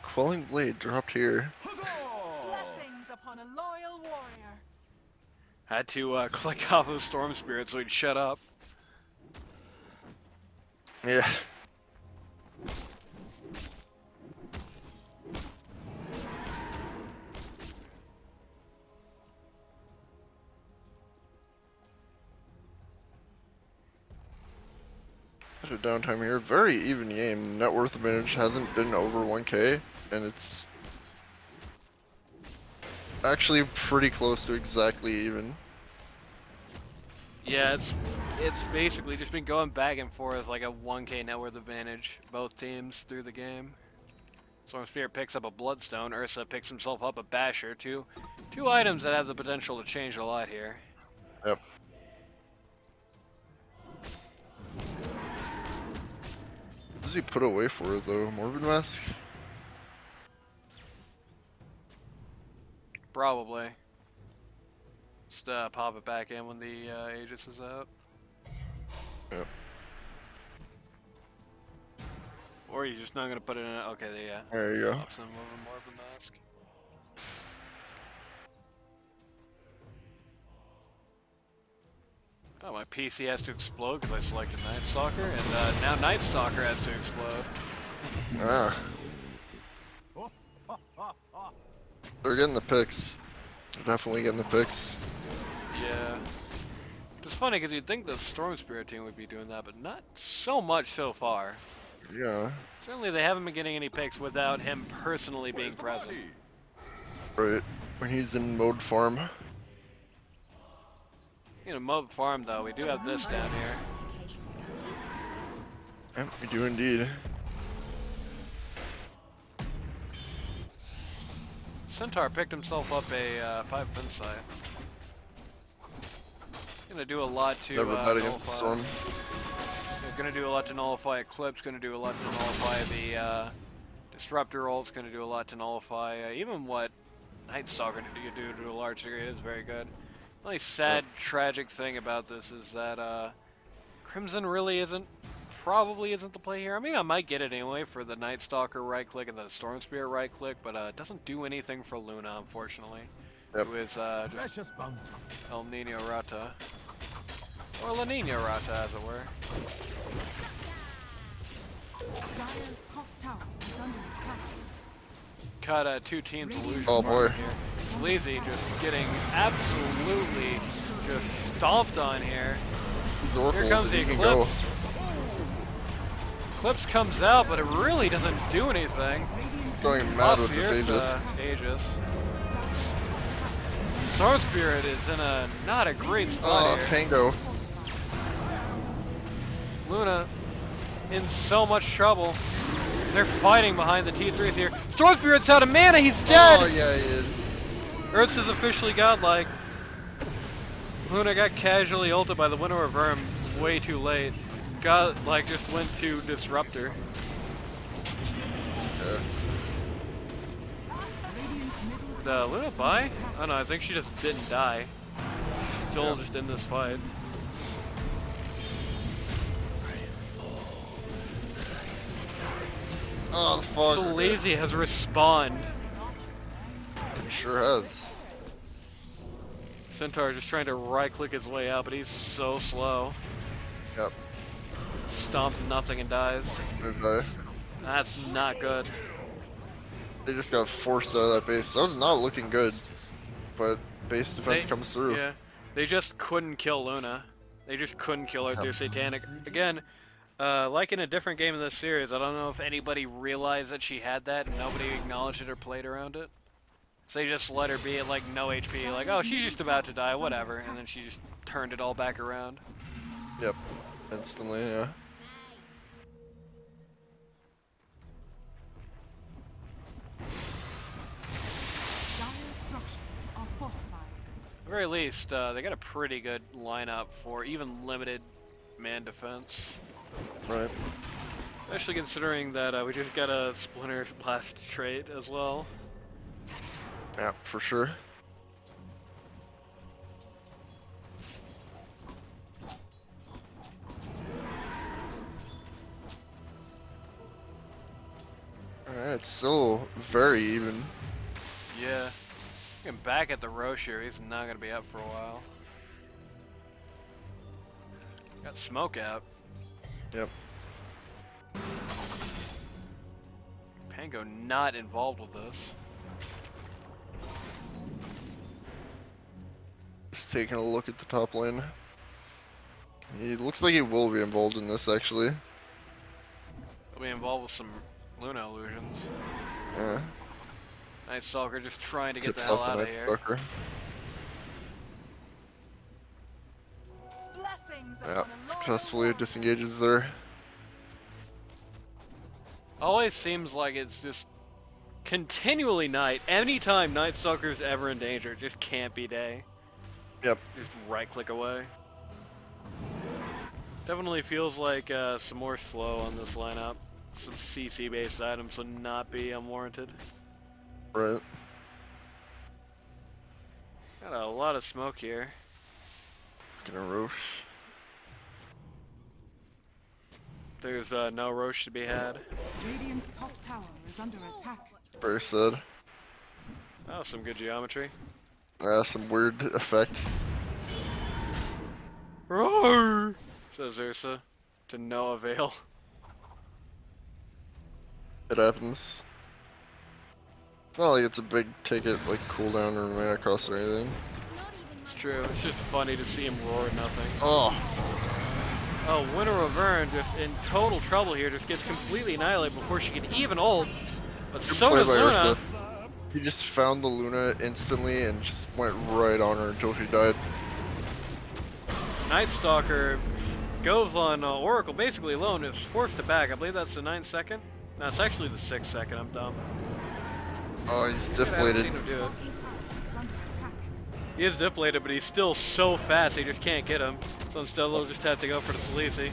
Quelling Blade dropped here. Blessings upon a loyal warrior. Had to click off of Storm Spirit so he'd shut up. Yeah. Bit of downtime here. Very even game. Net worth advantage hasn't been over 1k, and it's actually pretty close to exactly even. Yeah, it's basically just been going back and forth like a 1k net worth advantage, both teams through the game. Storm Spirit picks up a Bloodstone, Ursa picks himself up a Basher, two items that have the potential to change a lot here. Yep. What does he put away for it though? Morbid Mask? Probably. Just pop it back in when the Aegis is out. Yep. Or he's just not gonna put it in. Okay, yeah. There you go. Pops in a little more of a mask. Oh, my PC has to explode because I selected Night Stalker, and now Night Stalker has to explode. Ah. They're getting the picks. They're definitely getting the picks. Yeah. It's funny because you'd think the Storm Spirit team would be doing that, but not so much so far. Yeah. Certainly they haven't been getting any picks without him personally being present. Right. When he's in mode farm. You know, mode farm though, we do have this down here. Yep, we do indeed. Centaur picked himself up a 5 fin sight. Gonna do a lot to Never bet against the storm. Gonna do a lot to nullify Eclipse, gonna do a lot to nullify the Disruptor ult, gonna do a lot to nullify even what Night Stalker do to a large degree is very good. The only sad, tragic thing about this is that Crimson really probably isn't the play here. I mean, I might get it anyway for the Night Stalker right click and the Storm Spirit right click, but it doesn't do anything for Luna, unfortunately. Yep. Who is just El Nino Rata. Or La Nina Rata, as it were. Dire's top tower is under attack. Cut 2 teams illusion. Oh boy. Here. Sleazy just getting absolutely just stomped on here. Here comes the Eclipse. Eclipse comes out, but it really doesn't do anything. Going mad with this Aegis. Storm Spirit is in not a great spot here. Pango. Luna in so much trouble. They're fighting behind the T3s here. Storm Spirit's out of mana, he's dead! Oh yeah, he is. Earth's is officially godlike. Luna got casually ulted by the Winter of Verm way too late. Godlike just went to Disruptor. Yeah. Did Luna die? Oh no, I think she just didn't die. She's still just in this fight. Oh, fuck. So lazy has respawned. He sure has. Centaur just trying to right click his way out, but he's so slow. Yep. Stomps nothing and dies. He's gonna die. That's not good. They just got forced out of that base. That was not looking good. But base defense comes through. Yeah. They just couldn't kill Luna. They just couldn't kill her through Satanic. Again, like in a different game in this series, I don't know if anybody realized that she had that and nobody acknowledged it or played around it. So they just let her be at like no HP, like, oh, she's just about to die, whatever, and then she just turned it all back around. Yep. Instantly, yeah. Dire structures are fortified. At the very least, they got a pretty good lineup for even limited man defense. Right. Especially considering that we just got a Splinter Blast trait as well. Yeah, for sure. Alright, it's still very even. Yeah. Looking back at the Roche here, he's not going to be up for a while. Got smoke out. Yep. Pango not involved with this. Just taking a look at the top lane. He looks like he will be involved in this, actually. He'll be involved with some Luna illusions. Yeah. Night Stalker just trying to get the Tips hell off out of Night here. Stalker. Blessings Yeah, upon a loyal successfully warrior. disengages there. Always seems like it's just continually night. Anytime Night Stalker's ever in danger, it just can't be day. Yep. Just right click away. Definitely feels like some more slow on this lineup. Some CC based items would not be unwarranted. Right. Got a lot of smoke here. Gonna Roche. There's no Roche to be had. Radiant's top tower is under attack. Very sad. Oh, some good geometry. Some weird effect. Roar! Says Ursa. To no avail. It happens. It's not like it's a big ticket like cooldown or mana cost or anything. It's not even It's true. It's just funny to see him roar at nothing. Oh, Oh, Winter Ravern just in total trouble here. Just gets completely annihilated before she can even ult. But so play does by Luna. Ursa. He just found the Luna instantly and just went right on her until she died. Night Stalker goes on Oracle basically alone. Is forced to back. I believe that's the 9th second. No, it's actually the 6th second. I'm dumb. Oh, he's I haven't deflated. seen him do it. Bottom tower is under attack. He is deflated, but he's still so fast they just can't get him. So instead they'll just have to go for the Salisi.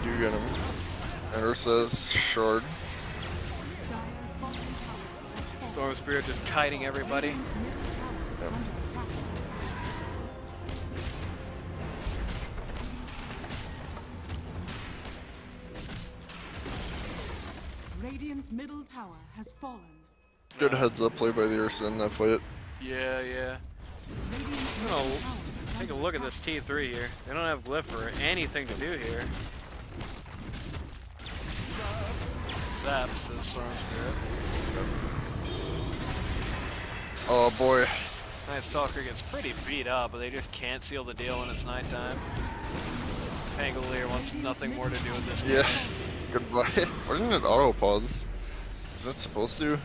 You do get him. And Ursa's shard. Dire's bottom tower has fallen. Storm Spirit just kiting everybody. Radiant's middle tower is under attack. Radiant's middle tower has fallen. Good heads up play by the Ursa in that fight. Yeah. Radiant's I'm middle gonna tower is take a under look at attack. this T3 here. They don't have glyph or anything to do here. Zap, says Storm Spirit. Oh boy. Night Stalker gets pretty beat up, but they just can't seal the deal when it's nighttime. Pangolier wants nothing more to do with this game. Yeah. Goodbye. Why didn't it auto pause? Is that supposed to?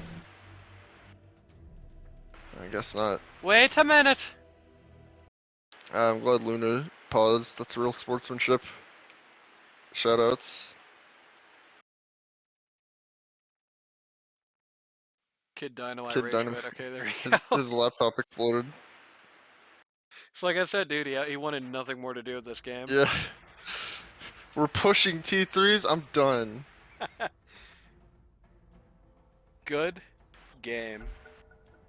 I guess not. Wait a minute! I'm glad Luna paused. That's real sportsmanship. Shoutouts. Kid Dynamite Kid rage Dynamite. quit. Okay, there we His, go. his laptop exploded. So like I said, dude, he wanted nothing more to do with this game. Yeah. We're pushing T3s. I'm done. Good game.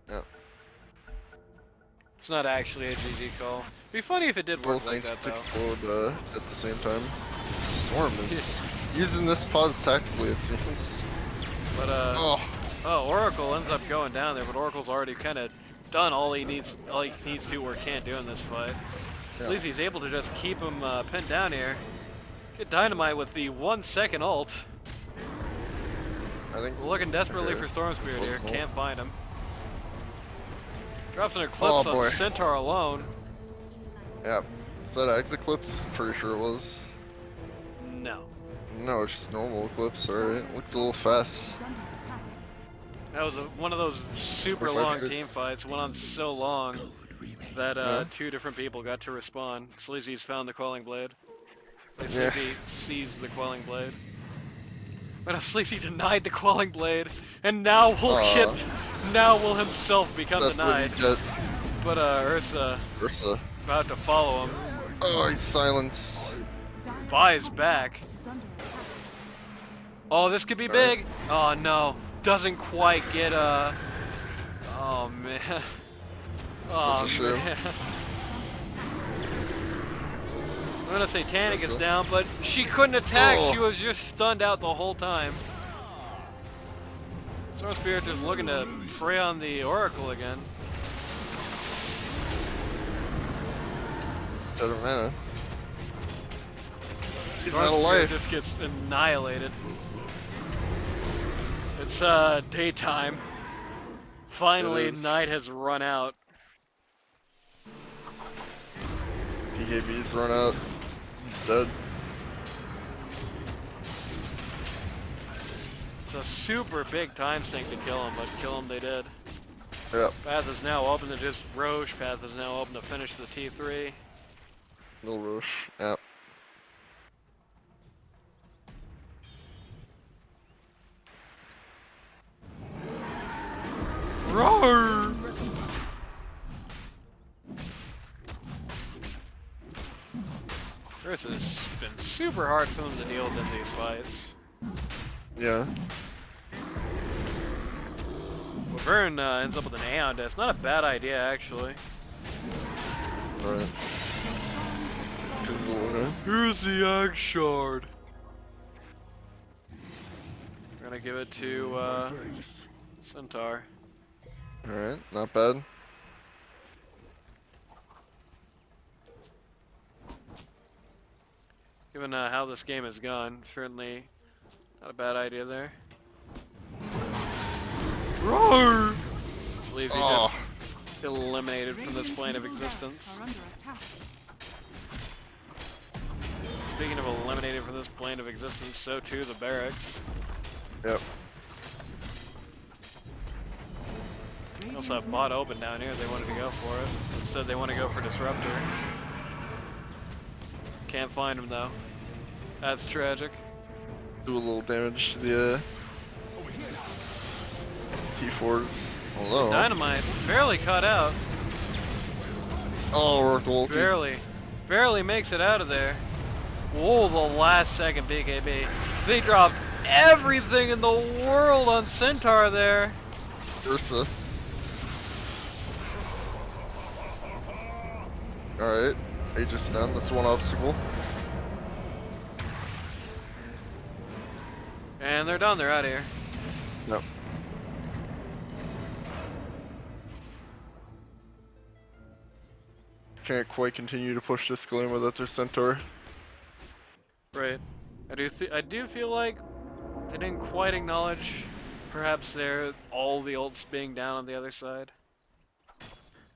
Yep. It's not actually a GG call. It'd be funny if it did work Both like that, ancients though. explode at the same time. Storm is using this pause tactically, it seems. But oh, Oracle ends up going down there, but Oracle's already kind of done all he needs to or can't do in this fight. Yeah. At least he's able to just keep him pinned down here. Get Dynamite with the 1-second ult. I think We're looking desperately okay. for Storm Spirit here. Close ult. Can't find him. Drops an Eclipse Oh, on boy. Centaur alone. Yeah. Is that an exit Eclipse? Pretty sure it was. No. No, it's just normal Eclipse, alright. Looked a little fast. Is under attack. That was one of those super 45 long minutes. team fights. Went on so long that Yeah. 2 different people got to respawn. Sleazy's found the Quelling Blade. Like, Yeah. Sleazy seized the Quelling Blade. But Sleazy denied the Quelling Blade, and now will now will himself become That's denied. what you get. But Ursa Ursa. about to follow him. Oh, he's silenced. Dire's Buys top back. tower is under attack. Oh, this could be Alright. big. Oh no, doesn't quite get Oh man. Oh That's a shame. man. I'm gonna say Tana gets down, but she couldn't attack. Oh. She was just stunned out the whole time. Storm Spirit just looking to prey on the Oracle again. Doesn't matter. He's Storm not Spirit alive. just gets annihilated. It's daytime. Finally, It is. night has run out. PKB's run out. He's dead. It's a super big time sink to kill him, but kill him they did. Yep. Path is now open to just Roche. Path is now open to finish the T3. No rush. Yep. Roar! This has been super hard for them to deal with in these fights. Yeah. Laverne ends up with an Aeon Disc. Not a bad idea, actually. Right. Here's the Egg Shard. We're gonna give it to Centaur. Alright, not bad. Given how this game has gone, certainly not a bad idea there. Roar! Sleazy just eliminated from this plane of existence. Are under attack. Speaking of eliminated from this plane of existence, so too the barracks. Yep. They also have bot open down here. They wanted to go for it. Instead, they want to go for Disruptor. Can't find him though. That's tragic. Do a little damage to the T4s. Although Dynamite barely caught out. oh, Oracle. Barely makes it out of there. Whoa, the last second BKB. They dropped everything in the world on Centaur there. Ursa. Alright, Aegis down. That's one obstacle. And they're done. They're out of here. Yep. Can't quite continue to push this Gloom without their Centaur. Right. I do feel like they didn't quite acknowledge perhaps all the ults being down on the other side.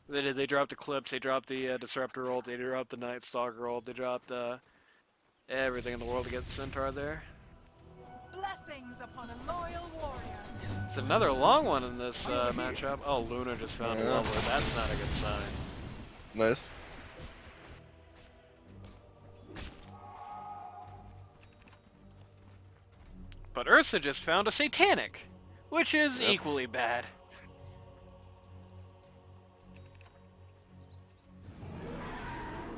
They did. They dropped Eclipse. They dropped the Disruptor ult. They dropped the Night Stalker ult. They dropped everything in the world to get Centaur there. Blessings upon a loyal warrior. It's another long one in this matchup. Oh, Luna just found a leveler. That's not a good sign. Nice. But Ursa just found a Satanic, which is equally bad.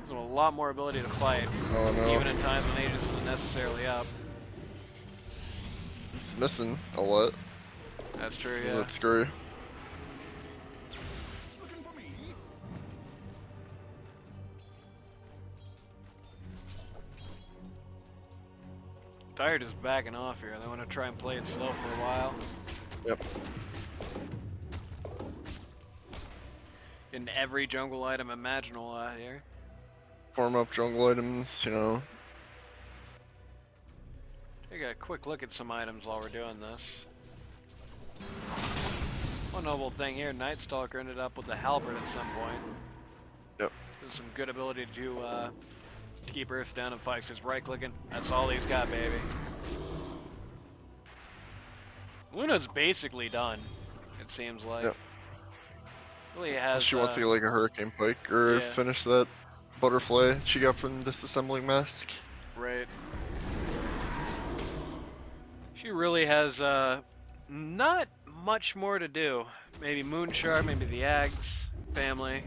So a lot more ability to fight, Oh no. even in times when Aegis isn't necessarily up. It's missing a lot. That's true, yeah. That's scary. Tired is backing off here. They want to try and play it slow for a while. Yep. In every jungle item imaginable out here. Farm up jungle items, you know. Take a quick look at some items while we're doing this. One noble thing here, Night Stalker ended up with the Halberd at some point. Yep. There's some good ability to keep Earth down and fights. Just right clicking. That's all he's got, baby. Luna's basically done, it seems like. Yep. Really has. She wants to get like a Hurricane Pike or finish that butterfly she got from disassembling mask. Right. She really has not much more to do. Maybe Moonshard, maybe the Ags family.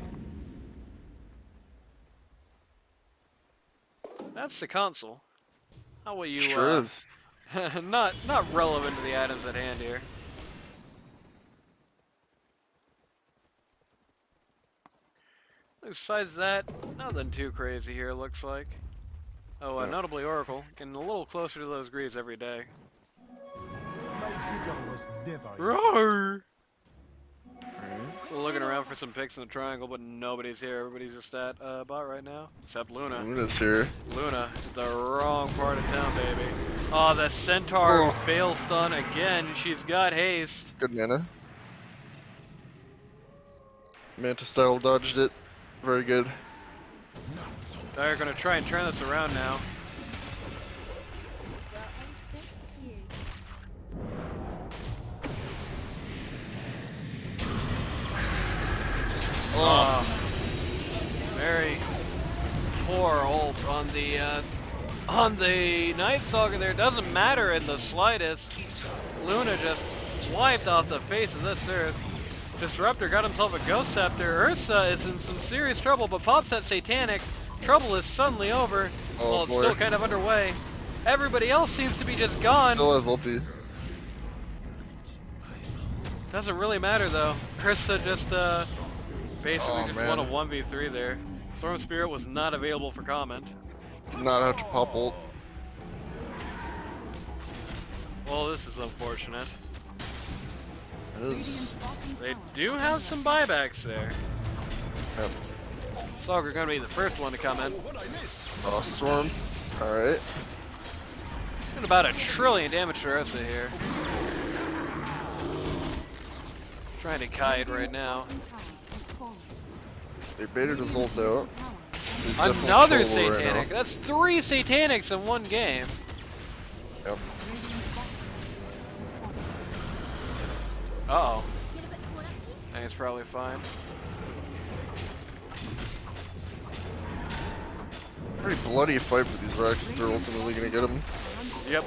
That's the console. How will you? Sure is. not relevant to the items at hand here. Besides that, nothing too crazy here. Looks like. Oh, notably Oracle getting a little closer to those greaves every day. Roar! Looking around for some picks in the triangle, but nobody's here. Everybody's just at bot right now, except Luna. Luna's here. Luna, the wrong part of town, baby. Oh, the Centaur fail stun again. She's got haste. Good mana. Manta style dodged it. Very good. They're gonna try and turn this around now. Oh, very poor ult on the Night Stalker there. Doesn't matter in the slightest. Luna just wiped off the face of this earth. Disruptor got himself a Ghost Scepter. Ursa is in some serious trouble, but pops that Satanic. Trouble is suddenly over. Oh, well, it's still kind of underway. Everybody else seems to be just gone. Still has ulti. Doesn't really matter though. Ursa just basically just won a man. 1v3 there. Storm Spirit was not available for comment. Did not have to pop ult. Well, this is unfortunate. It is. They do have some buybacks there. Yep. Stalker gonna be the first one to come in. Oh, Storm. Alright. Doing about 1 trillion damage to Ursa here. Trying to kite right now. They baited his ult out. He's definitely Another full right satanic. now. That's 3 satanics in one game. Yep. Uh-oh. Get a bit caught up here. I think it's probably fine. Pretty bloody fight for these Rex if they're ultimately gonna get him. Yep.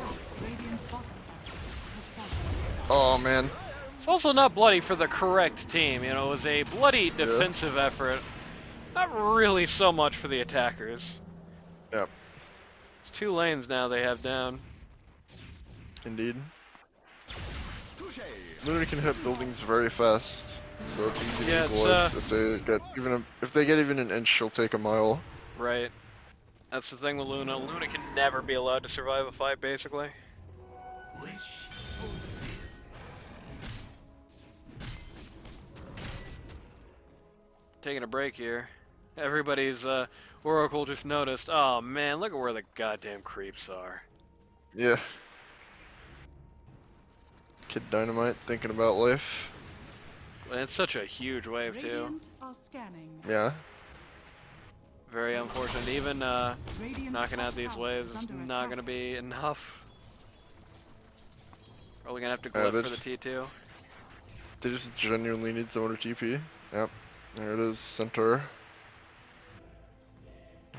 Oh man. It's also not bloody for the correct team. You know, it was a bloody defensive effort. Not really so much for the attackers. Yep. It's 2 lanes now they have down. Indeed. Luna can hit buildings very fast, so it's easy Yeah, to equalize. If they get even an inch, she'll take a mile. Right. That's the thing with Luna. Luna can never be allowed to survive a fight, basically. Wish Taking a break here. Everybody's Oracle just noticed. Oh man, look at where the goddamn creeps are. Yeah. Kid Dynamite thinking about life. And it's such a huge wave too. Radiant are scanning. Yeah. Very unfortunate. Even Radiant's knocking top out these tower waves is is under not attack. gonna be enough. Probably gonna have to Yeah, glyph for the there's- T2. They just genuinely need someone to TP. Yep. There it is, Centaur.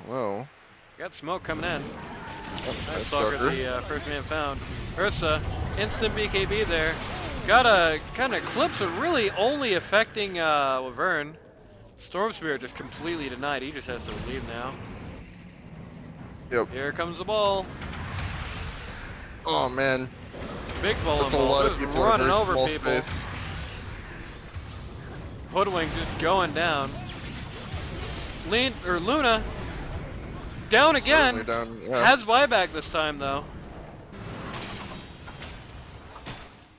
Hello. Got smoke coming in. Nice Nice Stalker, sucker. the first man found. Ursa, instant BKB there. Got a kind of clips are really only affecting Laverne. Storm Spirit just completely denied. He just has to leave now. Yep. Here comes the ball. Oh man. Big ball. That's a lot of just people in a running very over small people. space. Hoodwink just going down. Luna down again. Certainly down, yeah. Has buyback this time though.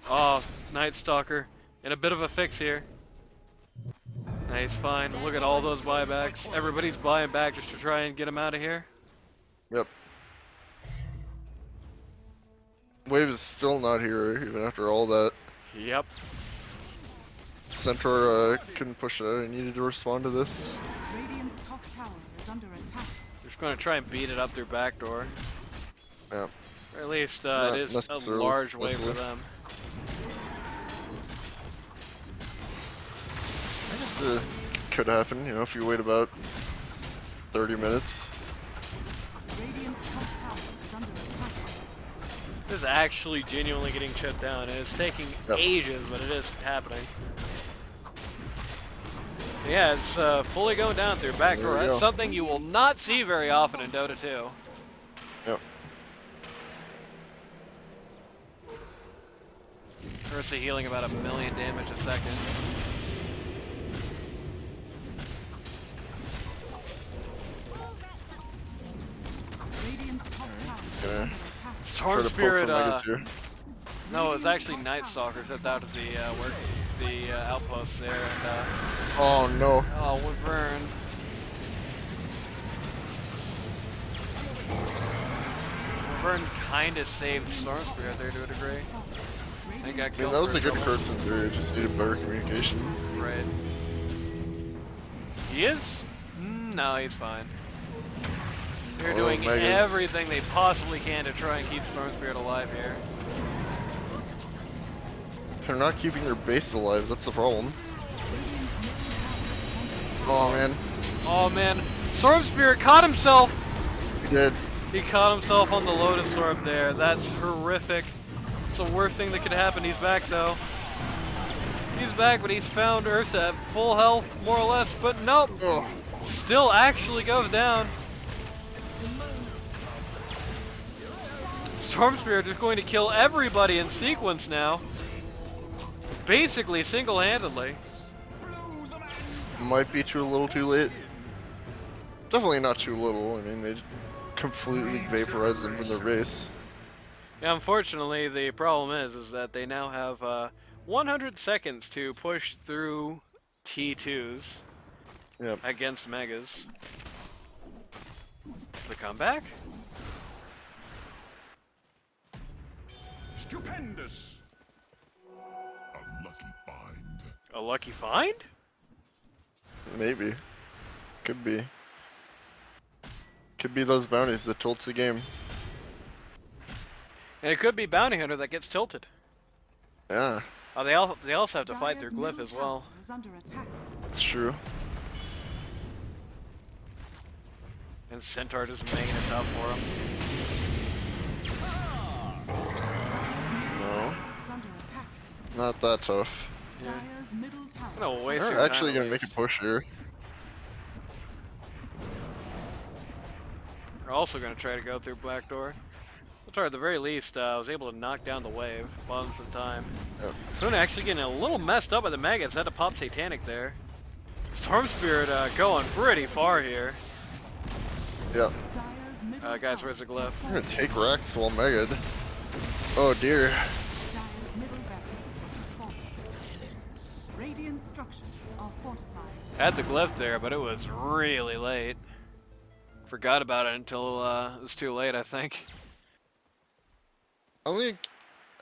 Oh, Night Stalker in a bit of a fix here. Nice, fine. Look at all those buybacks. Everybody's buying back just to try and get him out of here. Yep. Wave is still not here, even after all that. Yep. Centaur couldn't push it out. He needed to respond to this. Radiant's top tower is under attack. Just going to try and beat it up their back door. Yep. Or at least Not it is a necessarily large wave for necessarily. them. I guess it could happen, you know, if you wait about 30 minutes. Radiant's top tower is under attack. This is actually genuinely getting shut down. It's taking Yep. ages, but it is happening. Yeah, it's fully going down through back There door. we That's go. something you will not see very often in Dota 2. Yep. Ursa healing about 1,000,000 damage a second. Radiant's top tower is Okay. under attack. Try Storm to poke Spirit, the nuggets here. no, it was actually Night Stalker sent out to the outposts there, and Oh no. oh, Wyvern. Wyvern kind of saved Storm Spirit there to a degree. They got I mean, killed that was for a good trouble. curse in theory, just needed better communication. Right. He is? No, he's fine. They're Oh, doing Megas. everything they possibly can to try and keep Storm Spirit alive here. They're not keeping their base alive, that's the problem. Oh man, Oh man, Storm Spirit caught himself! he did. He caught himself on the Lotus Orb there. That's horrific. It's the worst thing that could happen. He's back though. He's back, but he's found Ursa at full health, more or less, but nope. Oh, Still actually goes down. Storm Spirit is going to kill everybody in sequence now. basically single-handedly. Might be too little too late. Definitely not too little. I mean, they completely vaporized them from the race. Yeah, unfortunately, the problem is that they now have 100 seconds to push through T2s Yep. against Megas. The comeback? Stupendous. A lucky find. A lucky find? Maybe. Could be. Could be those bounties that tilts the game. And it could be Bounty Hunter that gets tilted. Yeah, Oh, they also have to fight their Dire's glyph middle as well. tower is under attack. it's true. And Centaur just making it tough for him. Dire's middle No. tower is under attack. Not that tough. Yeah. Dire's middle tower. I'm gonna waste They're your actually time gonna make a push here. They're also gonna try to go through Black Door. Centaur, at the very least, was able to knock down the wave one at a time. Yep. Luna actually getting a little messed up by the Megas. Had to pop Satanic there. Storm Spirit going pretty far here. Yep. Dire's middle Guys, tower where's the has glyph? I'm gonna fallen. take Rex while Megad. Oh dear. Dire's middle barracks has fallen. Radiant structures are fortified. Had the glyph there, but it was really late. Forgot about it until it was too late, I think. I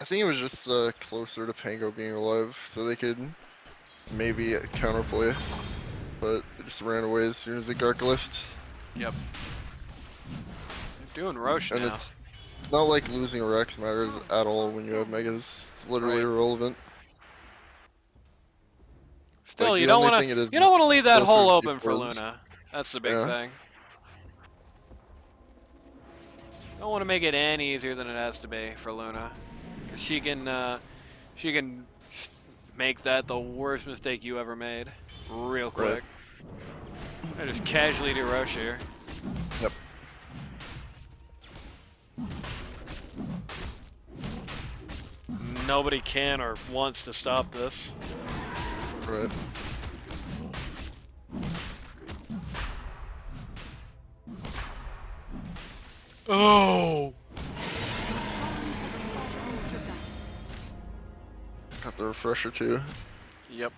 think it was just closer to Pango being alive, so they could maybe counterplay. But it just ran away as soon as it got glyphed. Yep. They're doing Roche And now. it's not like losing a Rex matters at all when you have Megas. It's literally Right. irrelevant. Still, like, you the don't only want thing it to. is You don't want to leave that closer hole to open for equals. Luna. That's the big Yeah. thing. Don't want to make it any easier than it has to be for Luna, 'cause she can make that the worst mistake you ever made, real quick. I just casually do Roche here. Yep. Nobody can or wants to stop this. Right. Oh! Shaman has fallen to the death. Got the refresher too. Yep.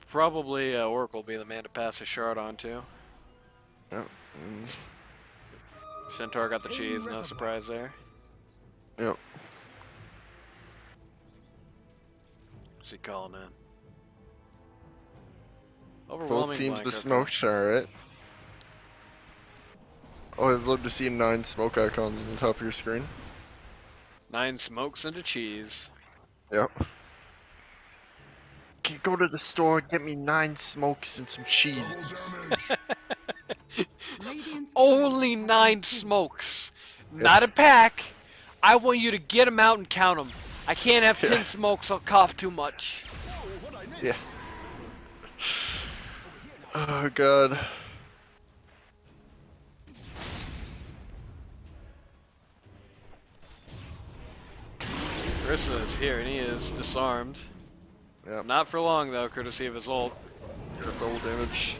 Probably Oracle will be the man to pass his shard on to. Yep. Mm, Centaur got the cheese, no surprise there. yep. What's he calling in? Both Overwhelming teams blank, are okay. smoked, alright. Oh, I'd love to see 9 smoke icons on the top of your screen. 9 smokes into cheese. Yep. Can you go to the store, get me 9 smokes and some cheese? Radiant's Only barracks have 9 been smokes, not a pack. I want you to get them out and count them. I can't have 10 Yeah. smokes, I'll cough too much. Yeah. Oh god. Carissa is here and he is disarmed. Yep. Not for long though, courtesy of his ult. Got double damage.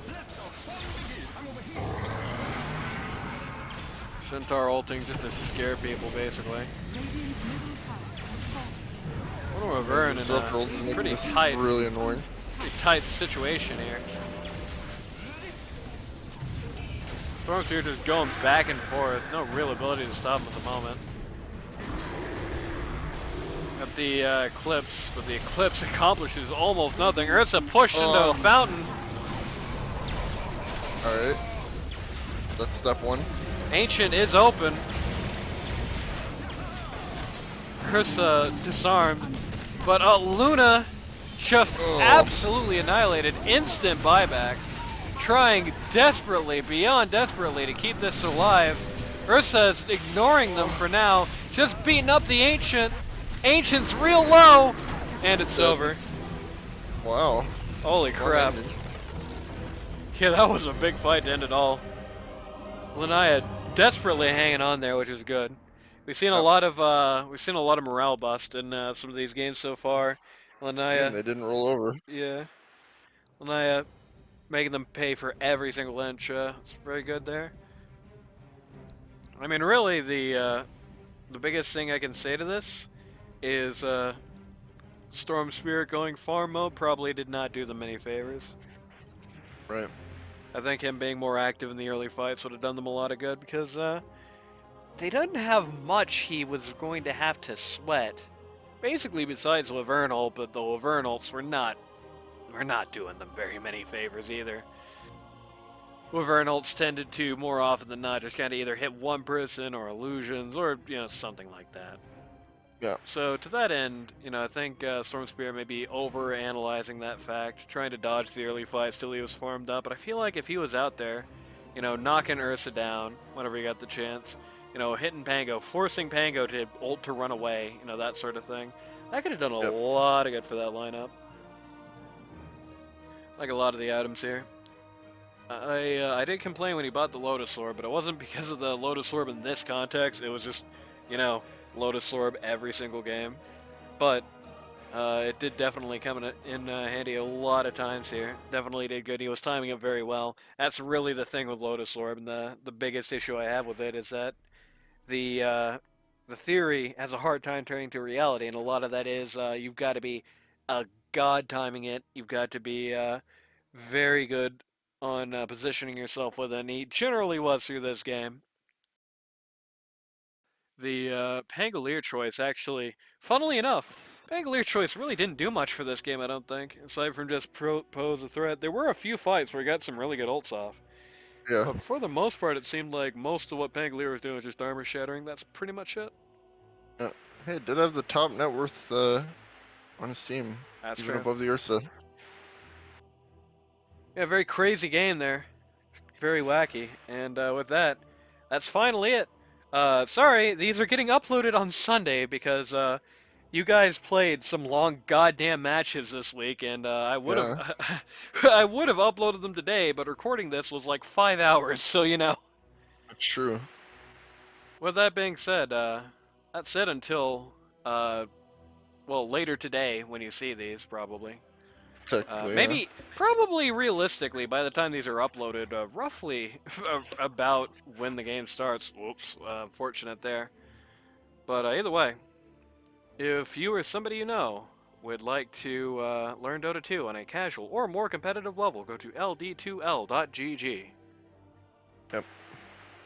Centaur ulting just to scare people basically. Radiant's middle tower has fallen. What a Vern in Circle is a making pretty this tight, really annoying. tight situation here. Storm's here just going back and forth. No real ability to stop him at the moment. Got the Eclipse, but the Eclipse accomplishes almost nothing. Ursa pushed into a fountain. Alright. That's step 1. Ancient is open. Ursa disarmed. But Luna just absolutely annihilated. Instant buyback. Trying desperately, beyond desperately, to keep this alive. Ursa is ignoring them for now. Just beating up the Ancient. Ancient's real low. And it's over. Wow. Holy crap. Yeah, that was a big fight to end it all. Lanaya desperately hanging on there, which is good. We've seen a Yep. lot of morale bust in some of these games so far. Again, Lanaya, they didn't roll over. yeah, Lanaya making them pay for every single inch. It's very good there. I mean, really, the biggest thing I can say to this is Storm Spirit going farm mode probably did not do them any favors. Right. I think him being more active in the early fights would have done them a lot of good because they didn't have much he was going to have to sweat. Basically, besides Lavernal, but the Lavernals were not doing them very many favors either. Lavernals tended to more often than not just kind of either hit one person or illusions or something like that. Yeah. So to that end, I think Storm Spirit may be over-analyzing that fact, trying to dodge the early fights till he was farmed up. But I feel like if he was out there, knocking Ursa down whenever he got the chance, hitting Pango, forcing Pango to ult to run away, that sort of thing, that could have done a Yep. lot of good for that lineup. Like a lot of the items here. I did complain when he bought the Lotus Orb, but it wasn't because of the Lotus Orb in this context. It was just, Lotus Orb every single game. But it did definitely come in handy a lot of times here. Definitely did good. He was timing it very well. That's really the thing with Lotus Orb, and the biggest issue I have with it is that the theory has a hard time turning to reality, and a lot of that is you've got to be god timing it. You've got to be very good on positioning yourself with it, and he generally was through this game. The Pangolier choice, actually, funnily enough, Pangolier choice really didn't do much for this game, I don't think, aside from just pose a threat. There were a few fights where he got some really good ults off, Yeah. but for the most part, it seemed like most of what Pangolier was doing was just armor shattering. That's pretty much it. Hey, did have the top net worth on his team, That's even true. above the Ursa. Yeah, very crazy game there. Very wacky. And with that, that's finally it. Sorry, these are getting uploaded on Sunday because you guys played some long goddamn matches this week, and I would have Yeah, I would have uploaded them today, but recording this was like 5 hours, so that's true. With that being said, that's it until well, later today when you see these probably. Technically, yeah. Maybe, probably realistically, by the time these are uploaded, roughly about when the game starts. Whoops, unfortunate there. But either way, if you or somebody you know would like to learn Dota 2 on a casual or more competitive level, go to ld2l.gg. Yep.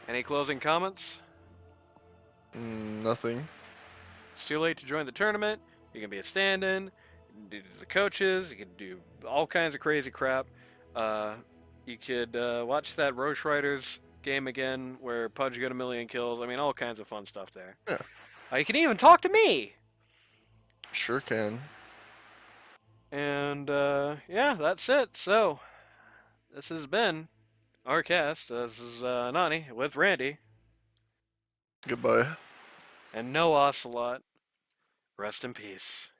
Any closing comments? Nothing. It's too late to join the tournament. You can be a stand-in. You can do the coaches. You can do all kinds of crazy crap. You could watch that Roche Riders game again where Pudge got 1,000,000 kills. I mean, all kinds of fun stuff there. Yeah. You can even talk to me. Sure can. And yeah, that's it. So this has been our cast. This is Nani with Randy Goodbye. and no Ocelot. Rest in peace.